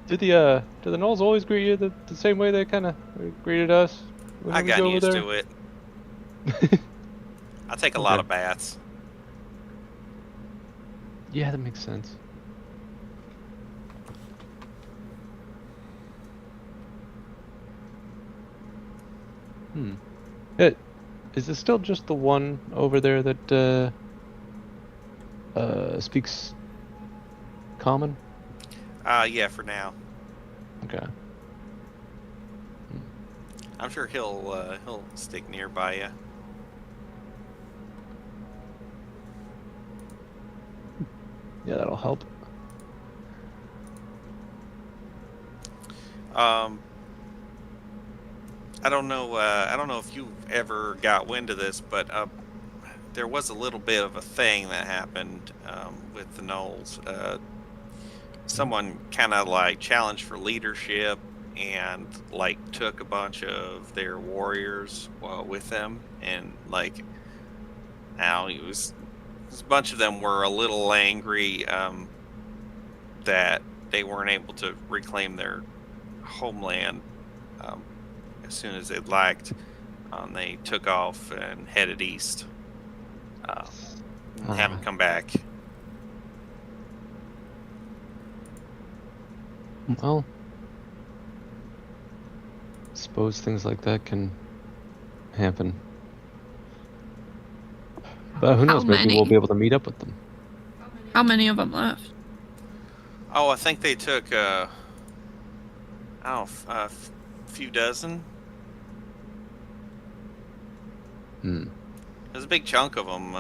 Do the Knolls always greet you the same way they kind of greeted us? I got used to it. I take a lot of baths. Yeah, that makes sense. Is this still just the one over there that speaks common? Yeah, for now. Okay. I'm sure he'll stick nearby you. Yeah, that'll help. I don't know if you ever got wind of this, but there was a little bit of a thing that happened with the Knolls. Someone kind of like challenged for leadership and like took a bunch of their warriors with them, and like now a bunch of them were a little angry that they weren't able to reclaim their homeland as soon as they'd liked. They took off and headed east. Haven't come back. Well, suppose things like that can happen. But who How knows? Maybe we'll many? be able to meet up with them. How many of them left? Oh, I think they took I don't know, a few dozen. Hmm. There's a big chunk of them.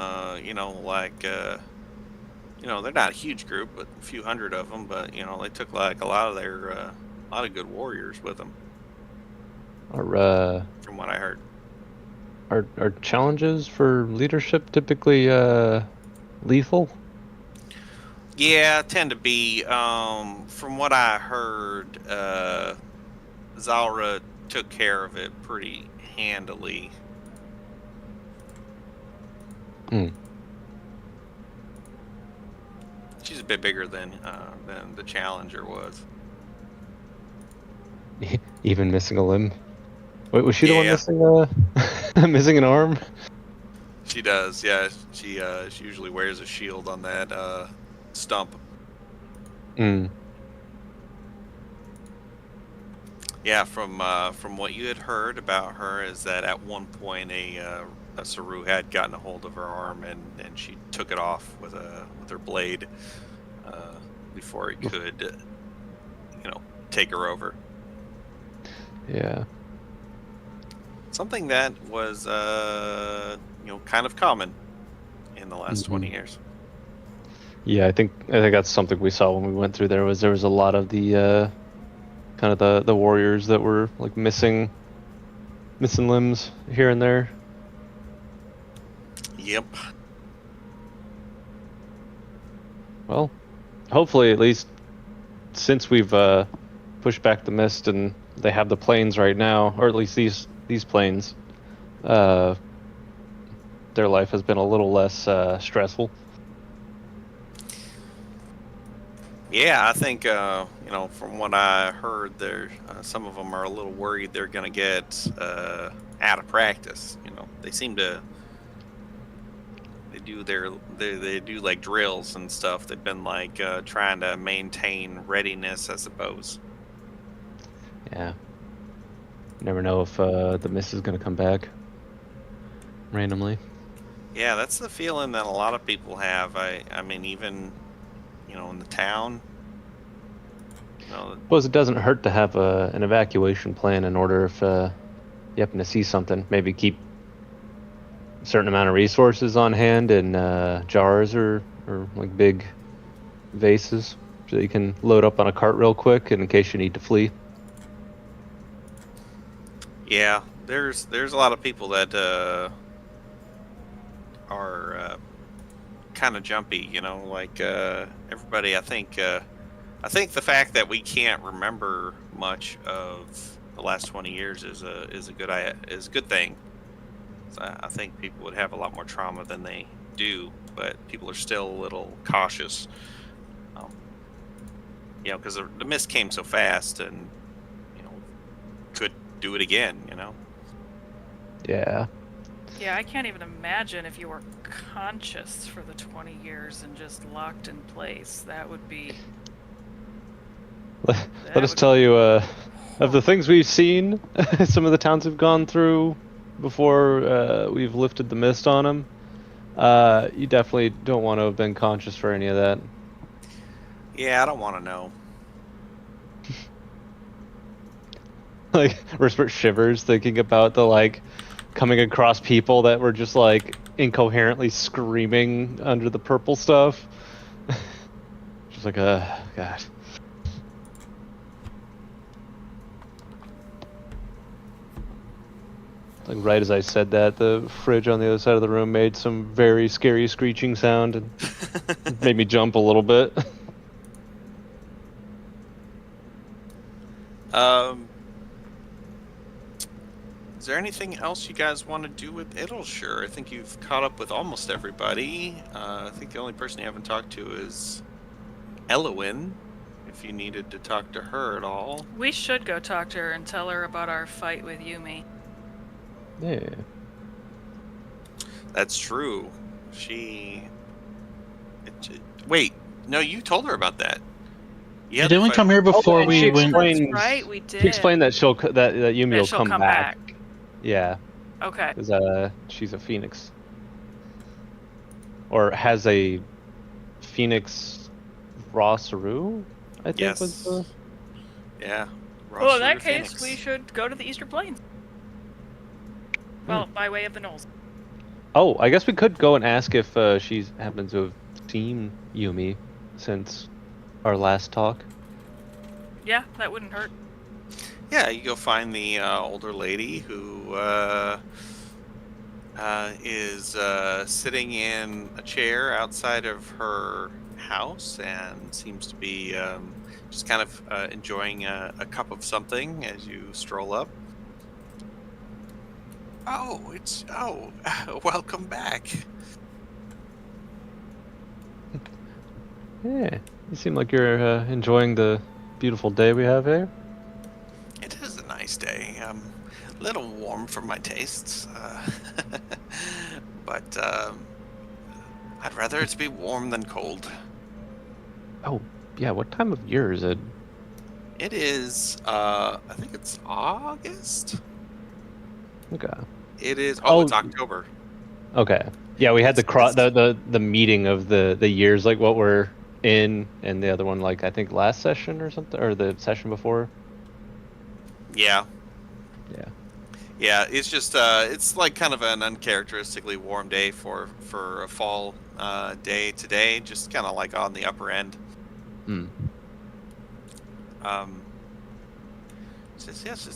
You know, like you know, they're not a huge group, but a few hundred of them. But you know, they took like a lot of their a lot of good warriors with them, Are from what I heard. are challenges for leadership typically lethal? Yeah, tend to be. From what I heard, Zalra took care of it pretty handily. Hmm. She's a bit bigger than the challenger was. Even missing a limb. Wait, was she the one Yeah. missing missing an arm? She does, yeah. She usually wears a shield on that stump. Hmm. Yeah, from what you had heard about her is that at one point a Saru had gotten a hold of her arm and she took it off with her blade before it could, you know, take her over. Yeah. Something that was you know, kind of common in the last 20 years. Yeah, I think that's something we saw when we went through there was a lot of the kind of the warriors that were like missing limbs here and there. Yep. Well, hopefully at least since we've pushed back the mist and they have the planes right now, or at least these planes, their life has been a little less stressful. Yeah, I think you know, from what I heard, there some of them are a little worried they're going to get out of practice. You know, they seem to they do like drills and stuff. They've been like trying to maintain readiness, I suppose. Yeah. Never know if the mist is going to come back randomly. Yeah, that's the feeling that a lot of people have. I mean, even, you know, in the town. You know, Suppose it doesn't hurt to have an evacuation plan in order if you happen to see something. Maybe keep a certain amount of resources on hand in jars or like big vases so you can load up on a cart real quick in case you need to flee. yeah, there's a lot of people that are kind of jumpy. You know, like everybody. I think the fact that we can't remember much of the last 20 years is a good thing. So I think people would have a lot more trauma than they do, but people are still a little cautious. You know, because the mist came so fast, and you know, could do it again. You know. Yeah. Yeah, I can't even imagine if you were conscious for the 20 years and just locked in place. That would be. Let us tell you, of the things we've seen, some of the towns have gone through before we've lifted the mist on them. You definitely don't want to have been conscious for any of that. Yeah, I don't want to know. Like, Rupert shivers thinking about the, like, coming across people that were just, like, incoherently screaming under the purple stuff. Just like, God. Like, right as I said that, the fridge on the other side of the room made some very scary screeching sound and made me jump a little bit. Is there anything else you guys want to do with Idleshire? I think you've caught up with almost everybody. I think the only person you haven't talked to is Elowin, if you needed to talk to her at all. We should go talk to her and tell her about our fight with Yumi. Yeah. That's true. Wait, no, you told her about that. Yeah, Didn't we come here before and we she went? explained- That's right, we did. She explained that that Yumi That will she'll come back. Yeah, Okay. because she's a phoenix, or has a phoenix raw Saru, I think Yes. was the. Yeah. Well, in that Ross case, Phoenix. we should go to the Eastern Plains. Well, by way of the Knolls. Oh, I guess we could go and ask if she happens to have seen Yumi since our last talk. Yeah, that wouldn't hurt. Yeah, you go find the older lady who is sitting in a chair outside of her house and seems to be just kind of enjoying a cup of something as you stroll up. Oh, welcome back. Yeah, you seem like you're enjoying the beautiful day we have here. It is a nice day. A little warm for my tastes, but I'd rather it be warm than cold. Oh, yeah. What time of year is it? It is. I think it's August. Okay. It is. Oh. It's October. Okay. Yeah, we had It's- the meeting of the years, like what we're in, and the other one, like I think last session or something, or the session before. Yeah. Yeah. Yeah. It's just. It's like kind of an uncharacteristically warm day for a fall day today. Just kind of like on the upper end. Hmm. Says yes.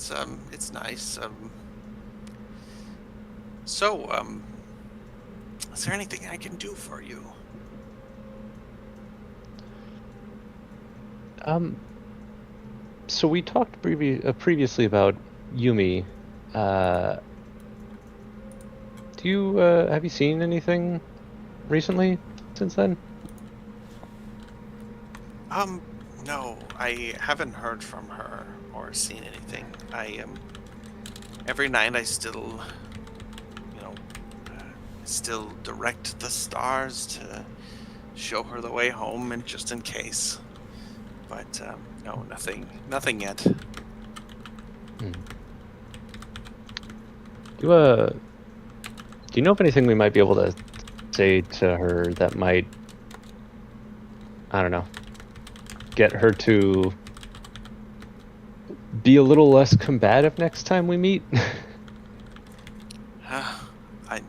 It's nice. So, is there anything I can do for you? So we talked previously about Yumi. Do you have you seen anything recently since then? No, I haven't heard from her or seen anything. Every night I still, still direct the stars to show her the way home, and just in case. But no, nothing yet. Do you know of anything we might be able to say to her that might, I don't know, get her to be a little less combative next time we meet? I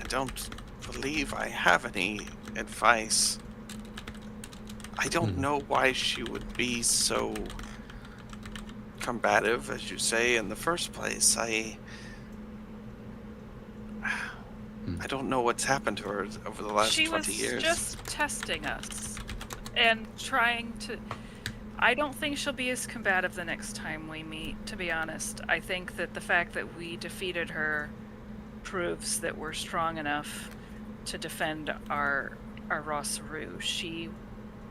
don't believe I have any advice. I don't know why she would be so combative, as you say, in the first place. I don't know what's happened to her over the last 20 years. She was just testing us and trying to. I don't think she'll be as combative the next time we meet, to be honest. I think that the fact that we defeated her proves that we're strong enough to defend our Rosaru. She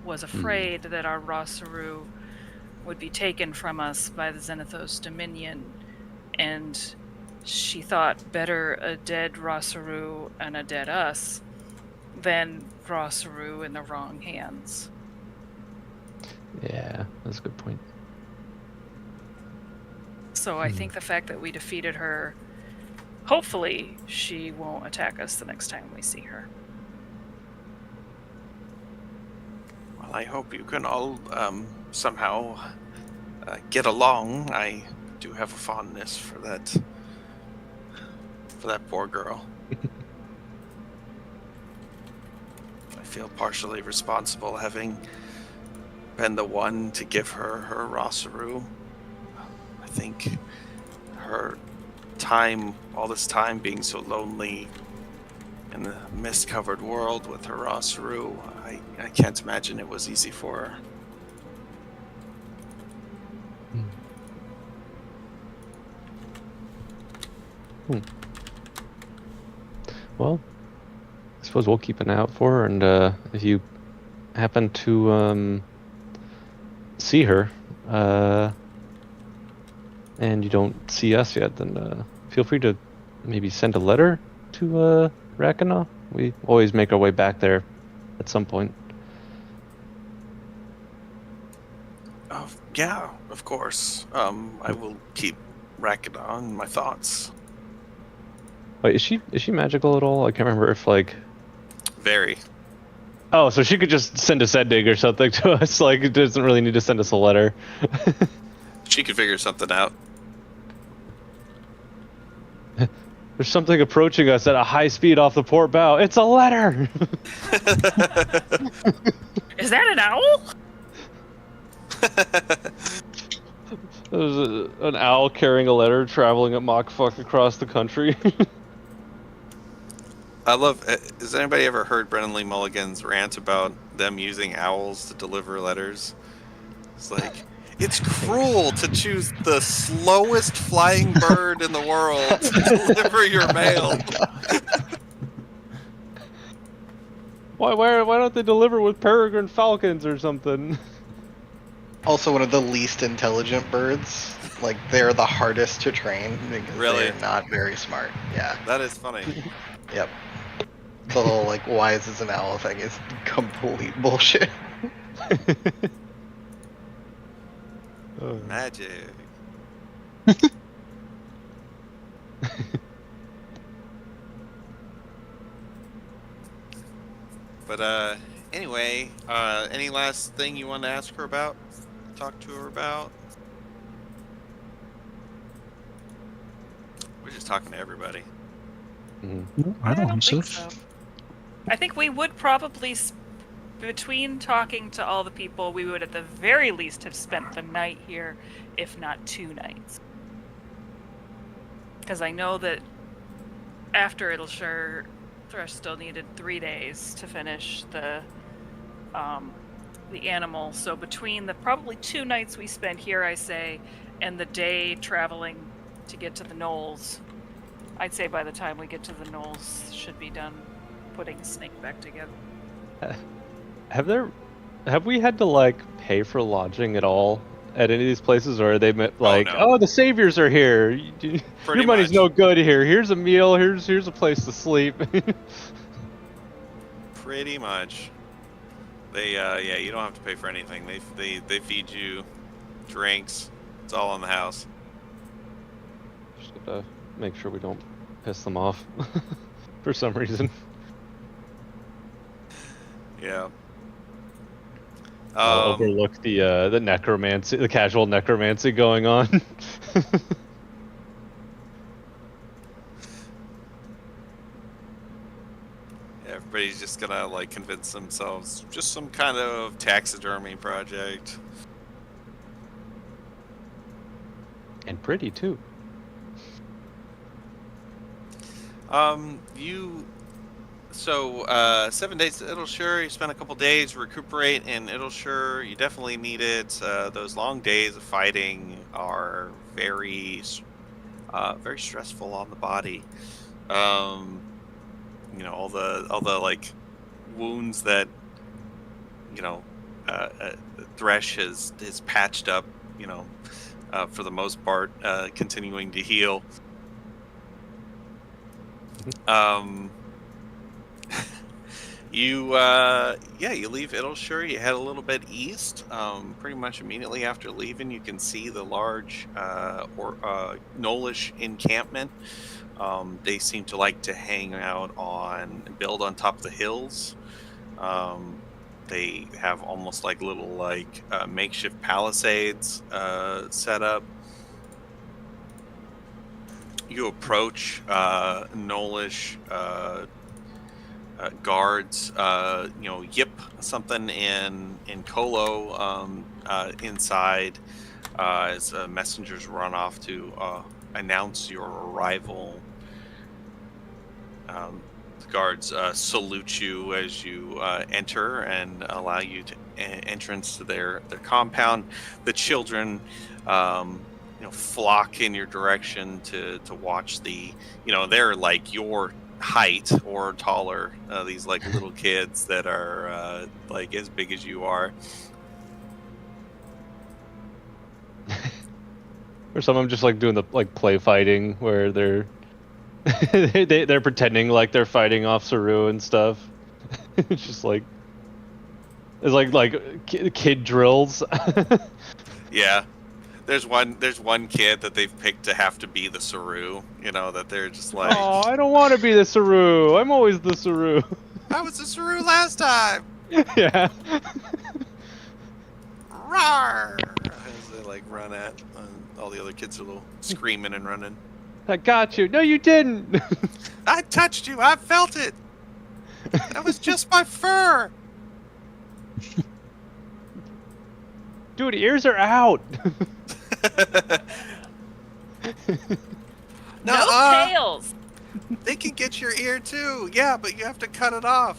was afraid that our Rosaru would be taken from us by the Zenithos Dominion, and she thought better a dead Rosaru and a dead us than Rosaru in the wrong hands. Yeah, that's a good point. So I think the fact that we defeated her, hopefully she won't attack us the next time we see her. Well, I hope you can all somehow get along. I do have a fondness for that poor girl. I feel partially responsible, having been the one to give her Rosaru. I think her time, all this time being so lonely in the mist-covered world with her Rosaru, I can't imagine it was easy for her. Well, I suppose we'll keep an eye out for her, and if you happen to see her, and you don't see us yet, then feel free to maybe send a letter to Rakana. We always make our way back there at some point. Yeah, of course. I will keep racking on my thoughts. Wait, is she magical at all? I can't remember if like. Very. Oh, so she could just send a sending or something to us. Like, it doesn't really need to send us a letter. She could figure something out. There's something approaching us at a high speed off the port bow. It's a letter. Is that an owl? There's an owl carrying a letter traveling at Mach fuck across the country. I love. Has anybody ever heard Brennan Lee Mulligan's rant about them using owls to deliver letters? It's like, it's cruel to choose the slowest flying bird in the world to deliver your mail. Why don't they deliver with peregrine falcons or something? Also, one of the least intelligent birds. Like, they're the hardest to train because Really? they're not very smart. Yeah. That is funny. Yep. The whole, like, wise as an owl thing is complete bullshit. Magic. But anyway, any last thing you want to ask her about? Talk to her about? We're just talking to everybody. I don't think so. I think we would probably, between talking to all the people, we would at the very least have spent the night here, if not 2 nights. Because I know that after It'lshire, Thresh still needed 3 days to finish the animal. So between the probably 2 nights we spent here, I say, and the day traveling to get to the Knolls, I'd say by the time we get to the Knolls, should be done putting Snake back together. Have we had to like pay for lodging at all at any of these places, or are they like, no. the saviors are here, your money's much. no good here, here's a meal, here's a place to sleep? Pretty much. They yeah, you don't have to pay for anything. They feed you drinks. It's all in the house. Just gotta make sure we don't piss them off for some reason. Yeah. I'll overlook the necromancy, the casual necromancy going on. Everybody's just gonna like convince themselves just some kind of taxidermy project. And pretty too. So 7 days to It'lshire, you spend a couple days, recuperate in It'lshire. You definitely need it. Those long days of fighting are very stressful on the body. You know, all the like wounds that, you know, Thresh has patched up, you know, for the most part, continuing to heal. You leave It'lshire, you head a little bit east. Pretty much immediately after leaving, you can see the large Knollish encampment. They seem to like to hang out and build on top of the hills. They have almost like little makeshift palisades set up. You approach Knollish guards, yip something in Colo inside as messengers run off to announce your arrival. The guards salute you as you enter and allow you to entrance to their compound. The children flock in your direction to watch they're like your height or taller, these like little kids that are like as big as you are. Or some of them just like doing the like play fighting where they're they're pretending like they're fighting off Saru and stuff. It's just like it's like kid drills. Yeah. There's one kid that they've picked to have to be the Saru, that they're just like, Oh, I don't want to be the Saru. I'm always the Saru. I was the Saru last time. Yeah. Rawr! As they like run at all the other kids are little screaming and running. I got you. No, you didn't. I touched you. I felt it. That was just my fur. Dude, ears are out. No Nuh-uh. tails. They can get your ear too. Yeah, but you have to cut it off.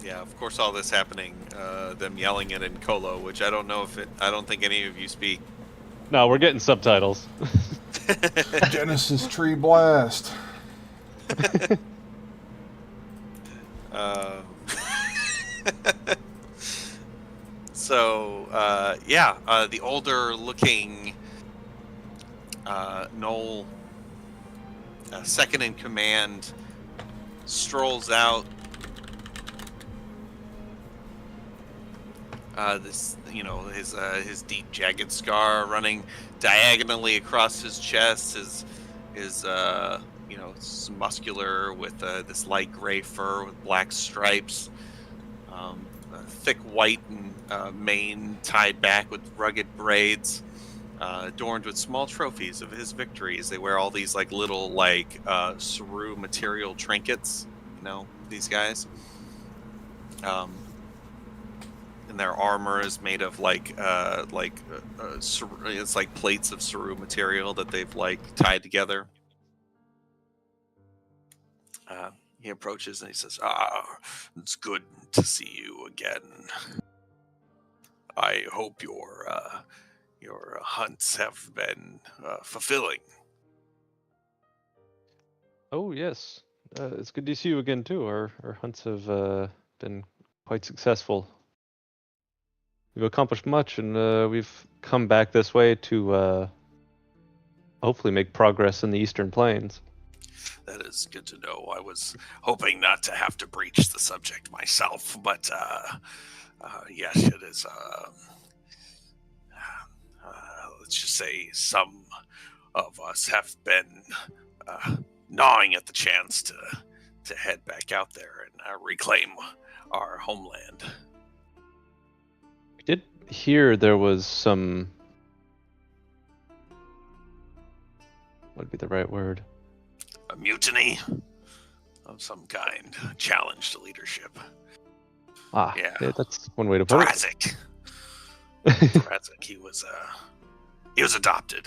Yeah, of course, all this happening, them yelling it in Colo, which I don't think any of you speak. No, we're getting subtitles. Genesis Tree Blast. So, the older looking Noel, second in command, strolls out. His deep jagged scar running diagonally across his chest. His muscular with this light gray fur with black stripes. Thick white mane tied back with rugged braids, adorned with small trophies of his victories. They wear all these like little Saru material trinkets. These guys. And their armor is made of it's like plates of Saru material that they've tied together. He approaches and he says, it's good to see you again. I hope your hunts have been fulfilling. Oh, yes. It's good to see you again, too. Our hunts have been quite successful. We've accomplished much, and we've come back this way to hopefully make progress in the Eastern Plains. That is good to know. I was hoping not to have to breach the subject myself, but yes, it is. Let's just say some of us have been gnawing at the chance to head back out there and reclaim our homeland. I did hear there was some... what would be the right word? A mutiny of some kind, challenge to leadership. Yeah, that's one way to put Thrazik. Thrazik, he was adopted.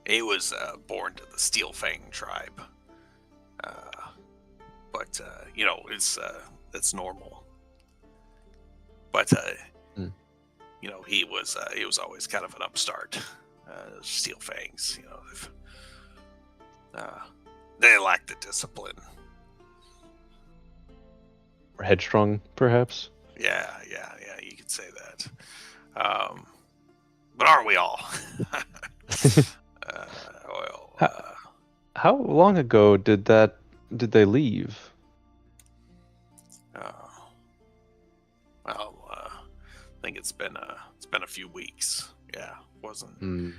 He was born to the Steel Fang tribe. It's normal. But he was always kind of an upstart. Steel Fangs, they lack the discipline. Or headstrong, perhaps? Yeah, you could say that. But aren't we all? How long ago did they leave? I think it's been a few weeks. Yeah, wasn't.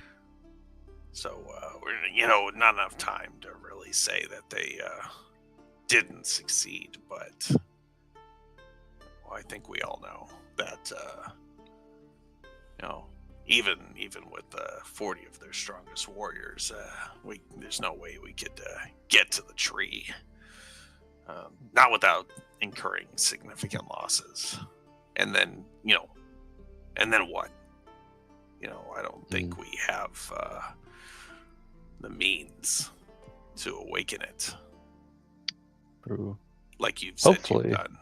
So we're not enough time to really say that they didn't succeed, but I think we all know that even with 40 of their strongest warriors, there's no way we could get to the tree, not without incurring significant losses. And then what? I don't think we have the means to awaken it. True. Like you've said Hopefully. you've done.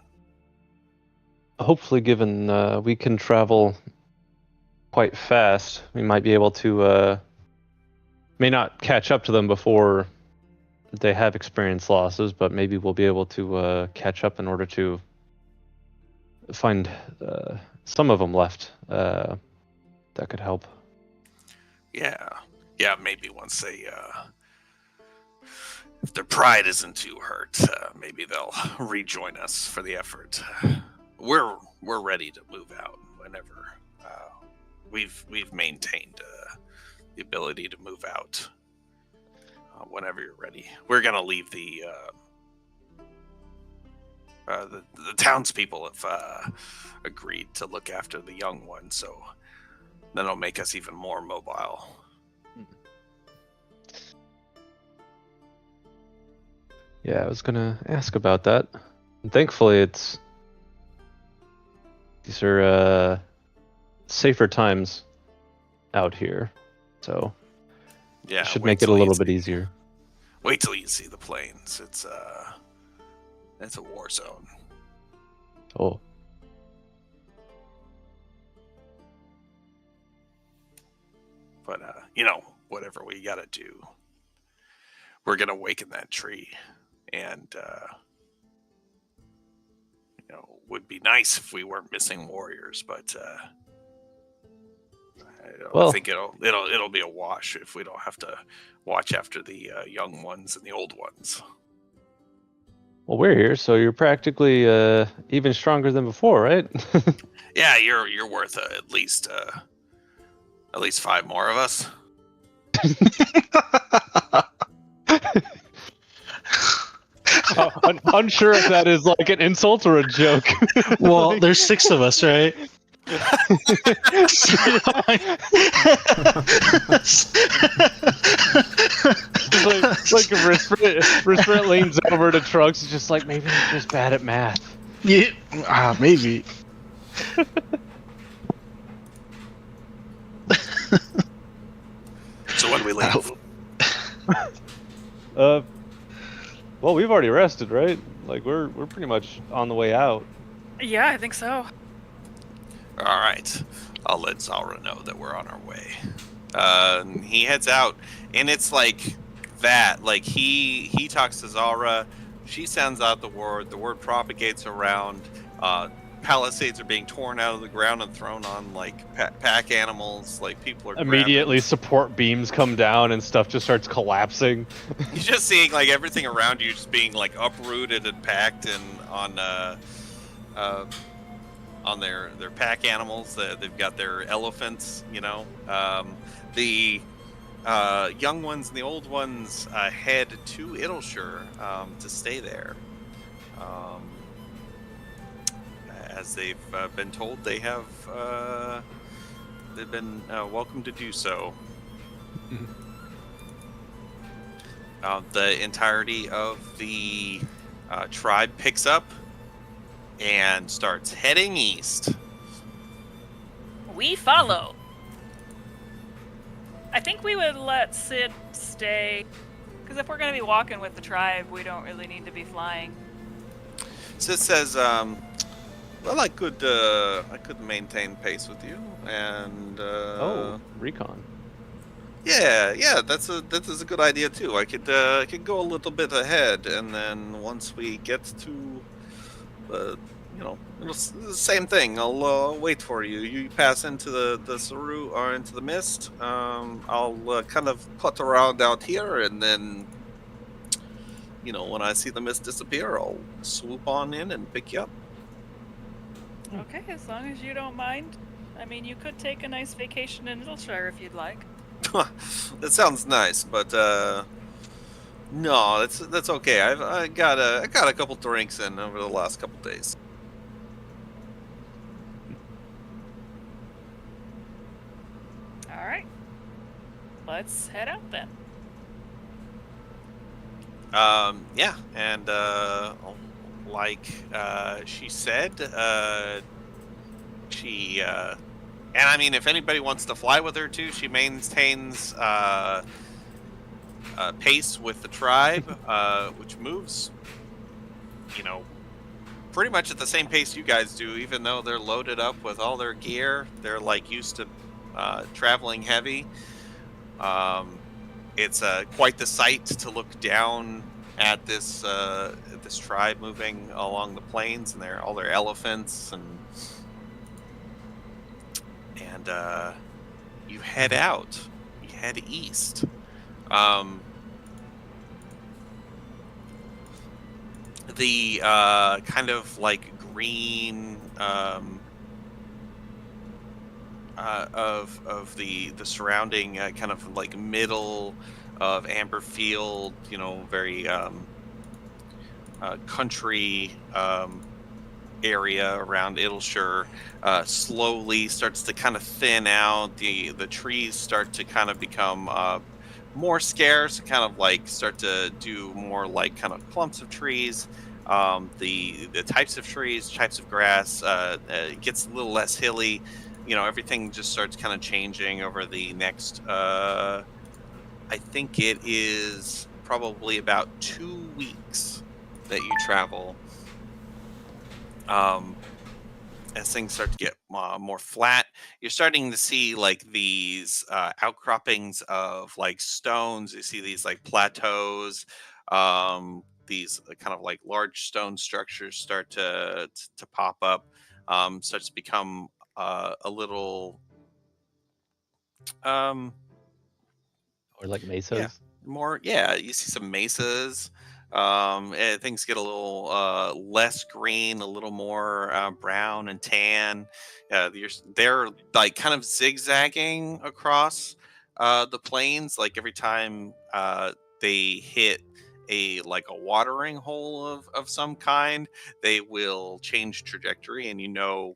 Hopefully, given we can travel quite fast, we might be able to may not catch up to them before they have experienced losses, but maybe we'll be able to catch up in order to find some of them left. That could help. Yeah, maybe once they, if their pride isn't too hurt, maybe they'll rejoin us for the effort. We're ready to move out whenever. We've maintained the ability to move out whenever you're ready. We're gonna leave the townspeople have agreed to look after the young ones, so that'll make us even more mobile. Yeah, I was gonna ask about that. And thankfully, these are safer times out here, so Yeah, it should wait make it a till you little bit see- easier. Wait till you see the plains. It's a war zone. Oh, But whatever we gotta do, we're gonna awaken that tree, and would be nice if we weren't missing warriors, but I think it'll be a wash if we don't have to watch after the young ones and the old ones. well, we're here, so you're practically even stronger than before, right? Yeah, you're worth at least 5 more of us. Unsure if that is like an insult or a joke. Well, there's 6 of us, right? like Rispert leans over to Trunks, is just like, maybe he's just bad at math. Yeah, maybe. So when do we leave? Well, we've already rested, right? Like we're pretty much on the way out. Yeah, I think so. All right, I'll let Zara know that we're on our way. He heads out, and it's like that. Like he talks to Zara. She sends out the word. The word propagates around. Palisades are being torn out of the ground and thrown on like pack animals. Like people are Immediately, grabbing. support beams come down and stuff just starts collapsing. You're just seeing like everything around you just being like uprooted and packed and on their pack animals. They've got their elephants. The young ones and the old ones head to Iddleshire to stay there. As they've been told, they've been welcome to do so. The entirety of the tribe picks up and starts heading east. We follow. I think we would let Sid stay, because if we're going to be walking with the tribe, we don't really need to be flying. Sid says, well, I could maintain pace with you, and recon. Yeah, that's a good idea too. I could go a little bit ahead, and then once we get to, it's the same thing. I'll wait for you. You pass into the Saru or into the mist. I'll kind of put around out here, and then, when I see the mist disappear, I'll swoop on in and pick you up. Okay, as long as you don't mind. I mean, you could take a nice vacation in Iddleshire if you'd like. That sounds nice, but no, that's okay. I got a couple drinks in over the last couple days. All right, let's head out then. Yeah, and like she said, she and I mean, if anybody wants to fly with her too, she maintains pace with the tribe, which moves, pretty much at the same pace you guys do. Even though they're loaded up with all their gear, they're like used to traveling heavy. It's quite the sight to look down at this tribe moving along the plains, and all their elephants, and you head out. head east. The kind of like green of the surrounding kind of like middle of Amber Field, very country area around Ittleshire slowly starts to kind of thin out. The trees start to kind of become more scarce, kind of like start to do more like kind of clumps of trees. The types of trees, types of grass gets a little less hilly. Everything just starts kind of changing over the next. I think it is probably about 2 weeks that you travel. As things start to get more flat, you're starting to see like these outcroppings of like stones. You see these like plateaus. These kind of like large stone structures start to pop up. Starts to become a little um, Or like yeah, mesas. more. Yeah, you see some mesas. Things get a little less green, a little more brown and tan. They're like kind of zigzagging across the plains. Like every time they hit a watering hole of some kind, they will change trajectory, and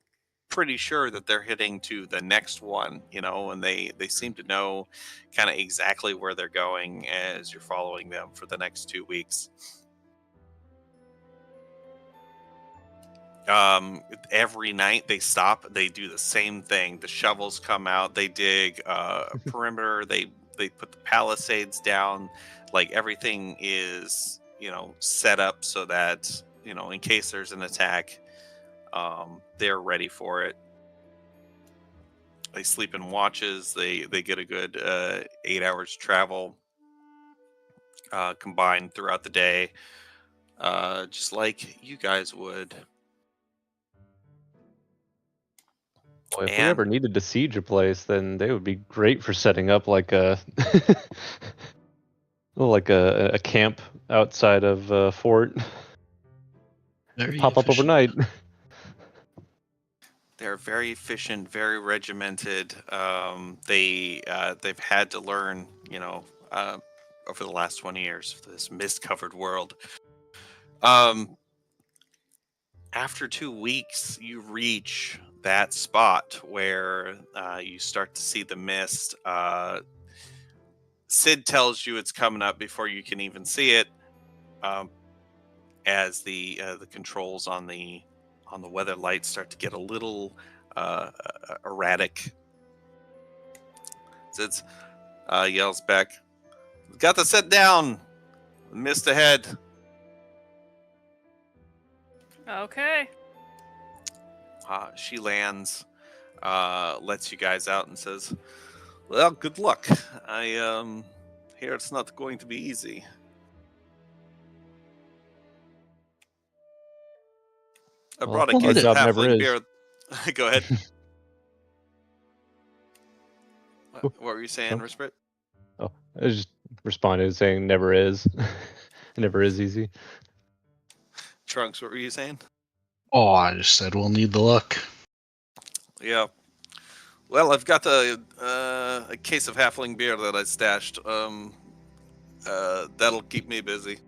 pretty sure that they're hitting to the next one. And they seem to know kind of exactly where they're going as you're following them for the next 2 weeks. Every night they stop, they do the same thing. The shovels come out, they dig a perimeter, they put the palisades down. Like everything is set up so that in case there's an attack, they're ready for it. They sleep in watches. They get a good 8 hours travel combined throughout the day, just like you guys would. Boy, if we And ever needed to siege a place, then they would be great for setting up like a like a camp outside of a fort. Very Pop up efficient. overnight. they're very efficient, very regimented. They've had to learn, over the last 20 years for this mist-covered world. After 2 weeks, you reach that spot where you start to see the mist. Sid tells you it's coming up before you can even see it, as the controls on the weather lights start to get a little erratic. Sid yells back, "Got to sit down. Mist ahead." Okay. She lands, lets you guys out, and says, "Well, good luck. I hear it's not going to be easy." I Well, brought a Well, our case of job never halfling is. beer. Go ahead. Ooh, What were you saying, Trunks? Risprit? Oh, I just responded saying never is. Never is easy. Trunks, what were you saying? Oh, I just said we'll need the luck. Yeah. Well, I've got a case of halfling beer that I stashed. That'll keep me busy.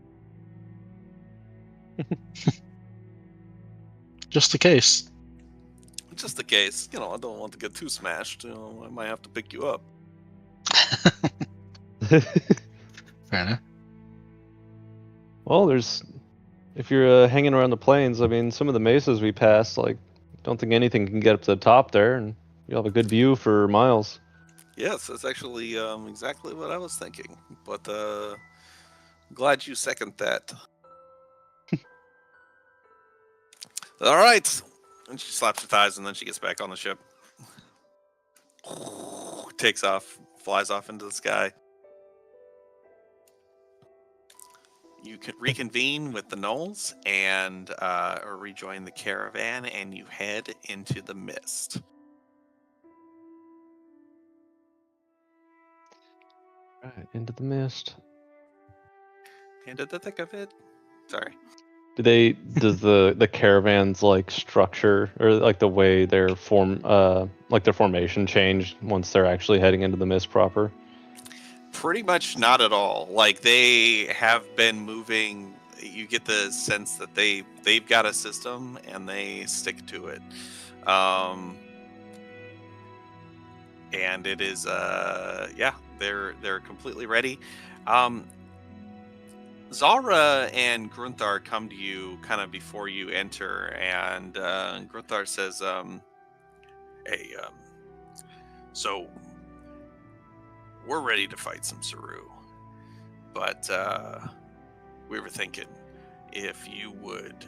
Just in case. Just in case, I don't want to get too smashed. I might have to pick you up. Fair enough. Well, if you're hanging around the plains, I mean, some of the mesas we passed, like, don't think anything can get up to the top there, and you'll have a good view for miles. Yes, that's actually exactly what I was thinking. But glad you second that. All right. And she slaps her thighs, and then she gets back on the ship. Takes off, flies off into the sky. You can reconvene with the Knolls and or rejoin the caravan, and you head into the mist. Right, into the mist. Into the thick of it. Sorry. Does the caravans like structure or like the way their their formation change once they're actually heading into the mist proper? Pretty much not at all. Like they have been moving. You get the sense that they've got a system and they stick to it. And it is they're completely ready. Zara and Grunthar come to you kind of before you enter, and Grunthar says, "Hey, so we're ready to fight some Saru, but we were thinking if you would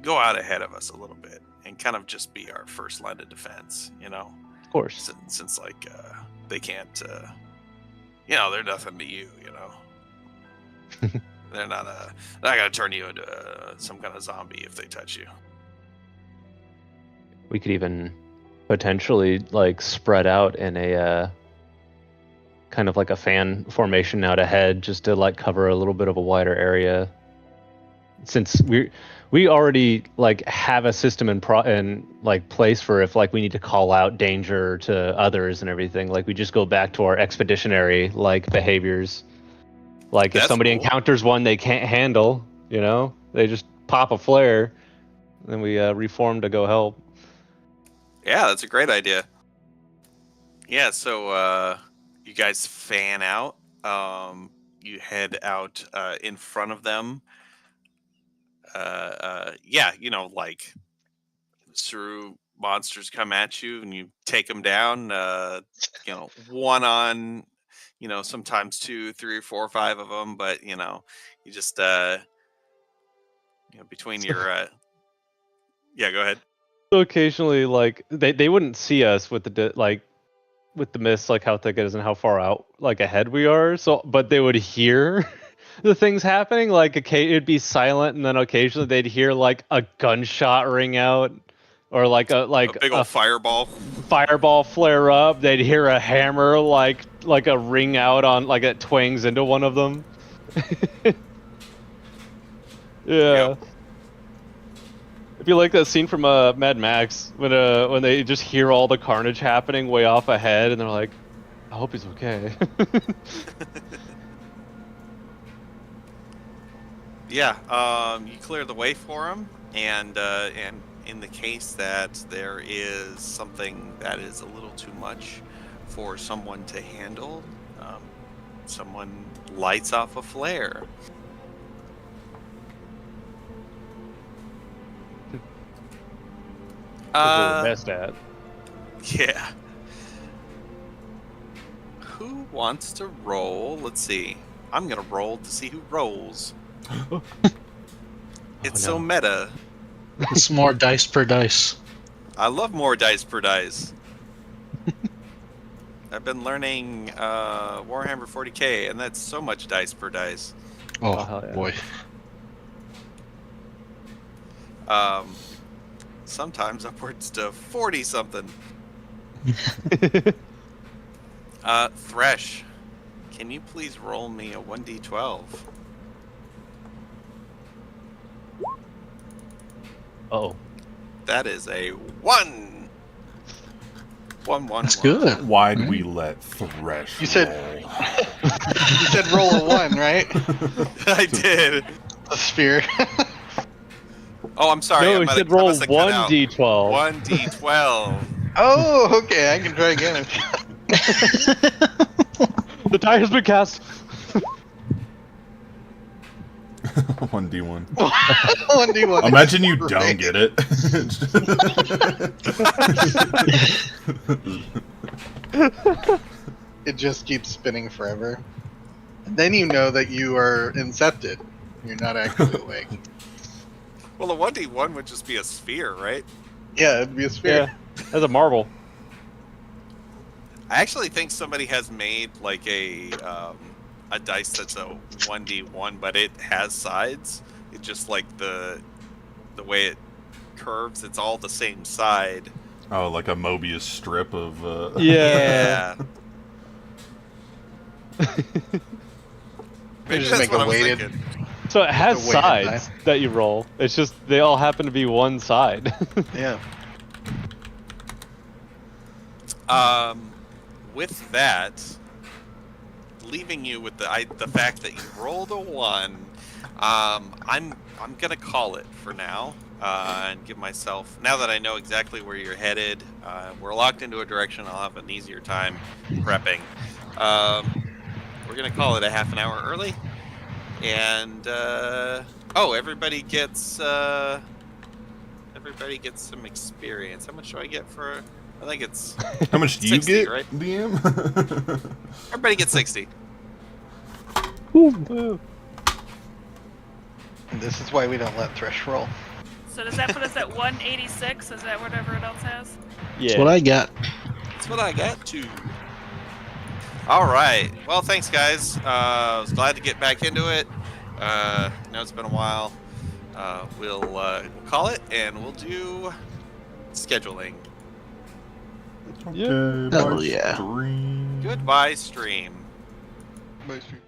go out ahead of us a little bit and kind of just be our first line of defense, you know, Of course. since like they can't, you know, they're nothing to you, you know." They're not gonna turn you into some kind of zombie if they touch you. We could even potentially like spread out in a kind of like a fan formation out ahead, just to like cover a little bit of a wider area. Since we already like have a system in like place for if like we need to call out danger to others and everything. Like we just go back to our expeditionary like behaviors. Like if That's somebody cool. encounters one they can't handle, you know, they just pop a flare, and then we reform to go help. Yeah, that's a great idea. Yeah, so you guys fan out. You head out in front of them. Yeah, you know, like Saru monsters come at you and you take them down. You know, one on, you know, sometimes 2, 3, 4, 5 of them, but you know, you just you know, between your yeah, go ahead. So occasionally, like they wouldn't see us with with the mist, like how thick it is and how far out like ahead we are. So, but they would hear the things happening. Like it'd be silent, and then occasionally they'd hear like a gunshot ring out, or like A big old fireball. fireball flare up. They'd hear a hammer like a ring out on like it twangs into one of them. Yeah. Yep. It'd be like that scene from Mad Max when they just hear all the carnage happening way off ahead, and they're like, "I hope he's okay." Yeah, you clear the way for him, and in the case that there is something that is a little too much for someone to handle, someone lights off a flare. That's what we're best at. Yeah. Who wants to roll? Let's see. I'm gonna roll to see who rolls. It's so no. meta. It's more dice per dice. I love more dice per dice. I've been learning Warhammer 40k, and that's so much dice per dice. Oh, hell yeah. boy. Sometimes upwards to 40 something. Thresh, can you please roll me a 1d12? Oh, That is a 1. 1, 1, That's 1. good. Why'd we let Thresh You said- roll? You said roll a 1, right? I did. A sphere. Oh, I'm sorry. no, I we might said have- I roll must have cut out. 1d12. 1d12. Oh, okay. I can try again. The die has been cast. 1d1. 1d1. Imagine you Right. don't get it. It just keeps spinning forever. And then you know that you are incepted. You're not actually awake. Well, a 1d1 would just be a sphere, right? Yeah, it'd be a sphere. Yeah, as a marble. I actually think somebody has made like a dice that's a 1d1, but it has sides. It just like the way it curves, it's all the same side. Oh, like a Mobius strip of. Yeah. Maybe Just that's make what a I was weighted- thinking. So it has a weighted sides that you roll. It's just they all happen to be one side. Yeah. With that, leaving you with the fact that you rolled a 1, I'm gonna call it for now, and give myself, now that I know exactly where you're headed, we're locked into a direction. I'll have an easier time prepping. We're gonna call it a half an hour early, and everybody gets some experience. How much do I get for? I think it's How much do you 60, get, right? DM? Everybody gets 60. Woo. And this is why we don't let Thresh roll. So does that put us at 186? Is that what everyone else has? Yeah. That's what I got. That's what I got too. All right. Well, thanks, guys. I was glad to get back into it. I know it's been a while. We'll call it, and we'll do scheduling. Okay, Hell bye, yeah. stream. Goodbye, stream. Bye, stream.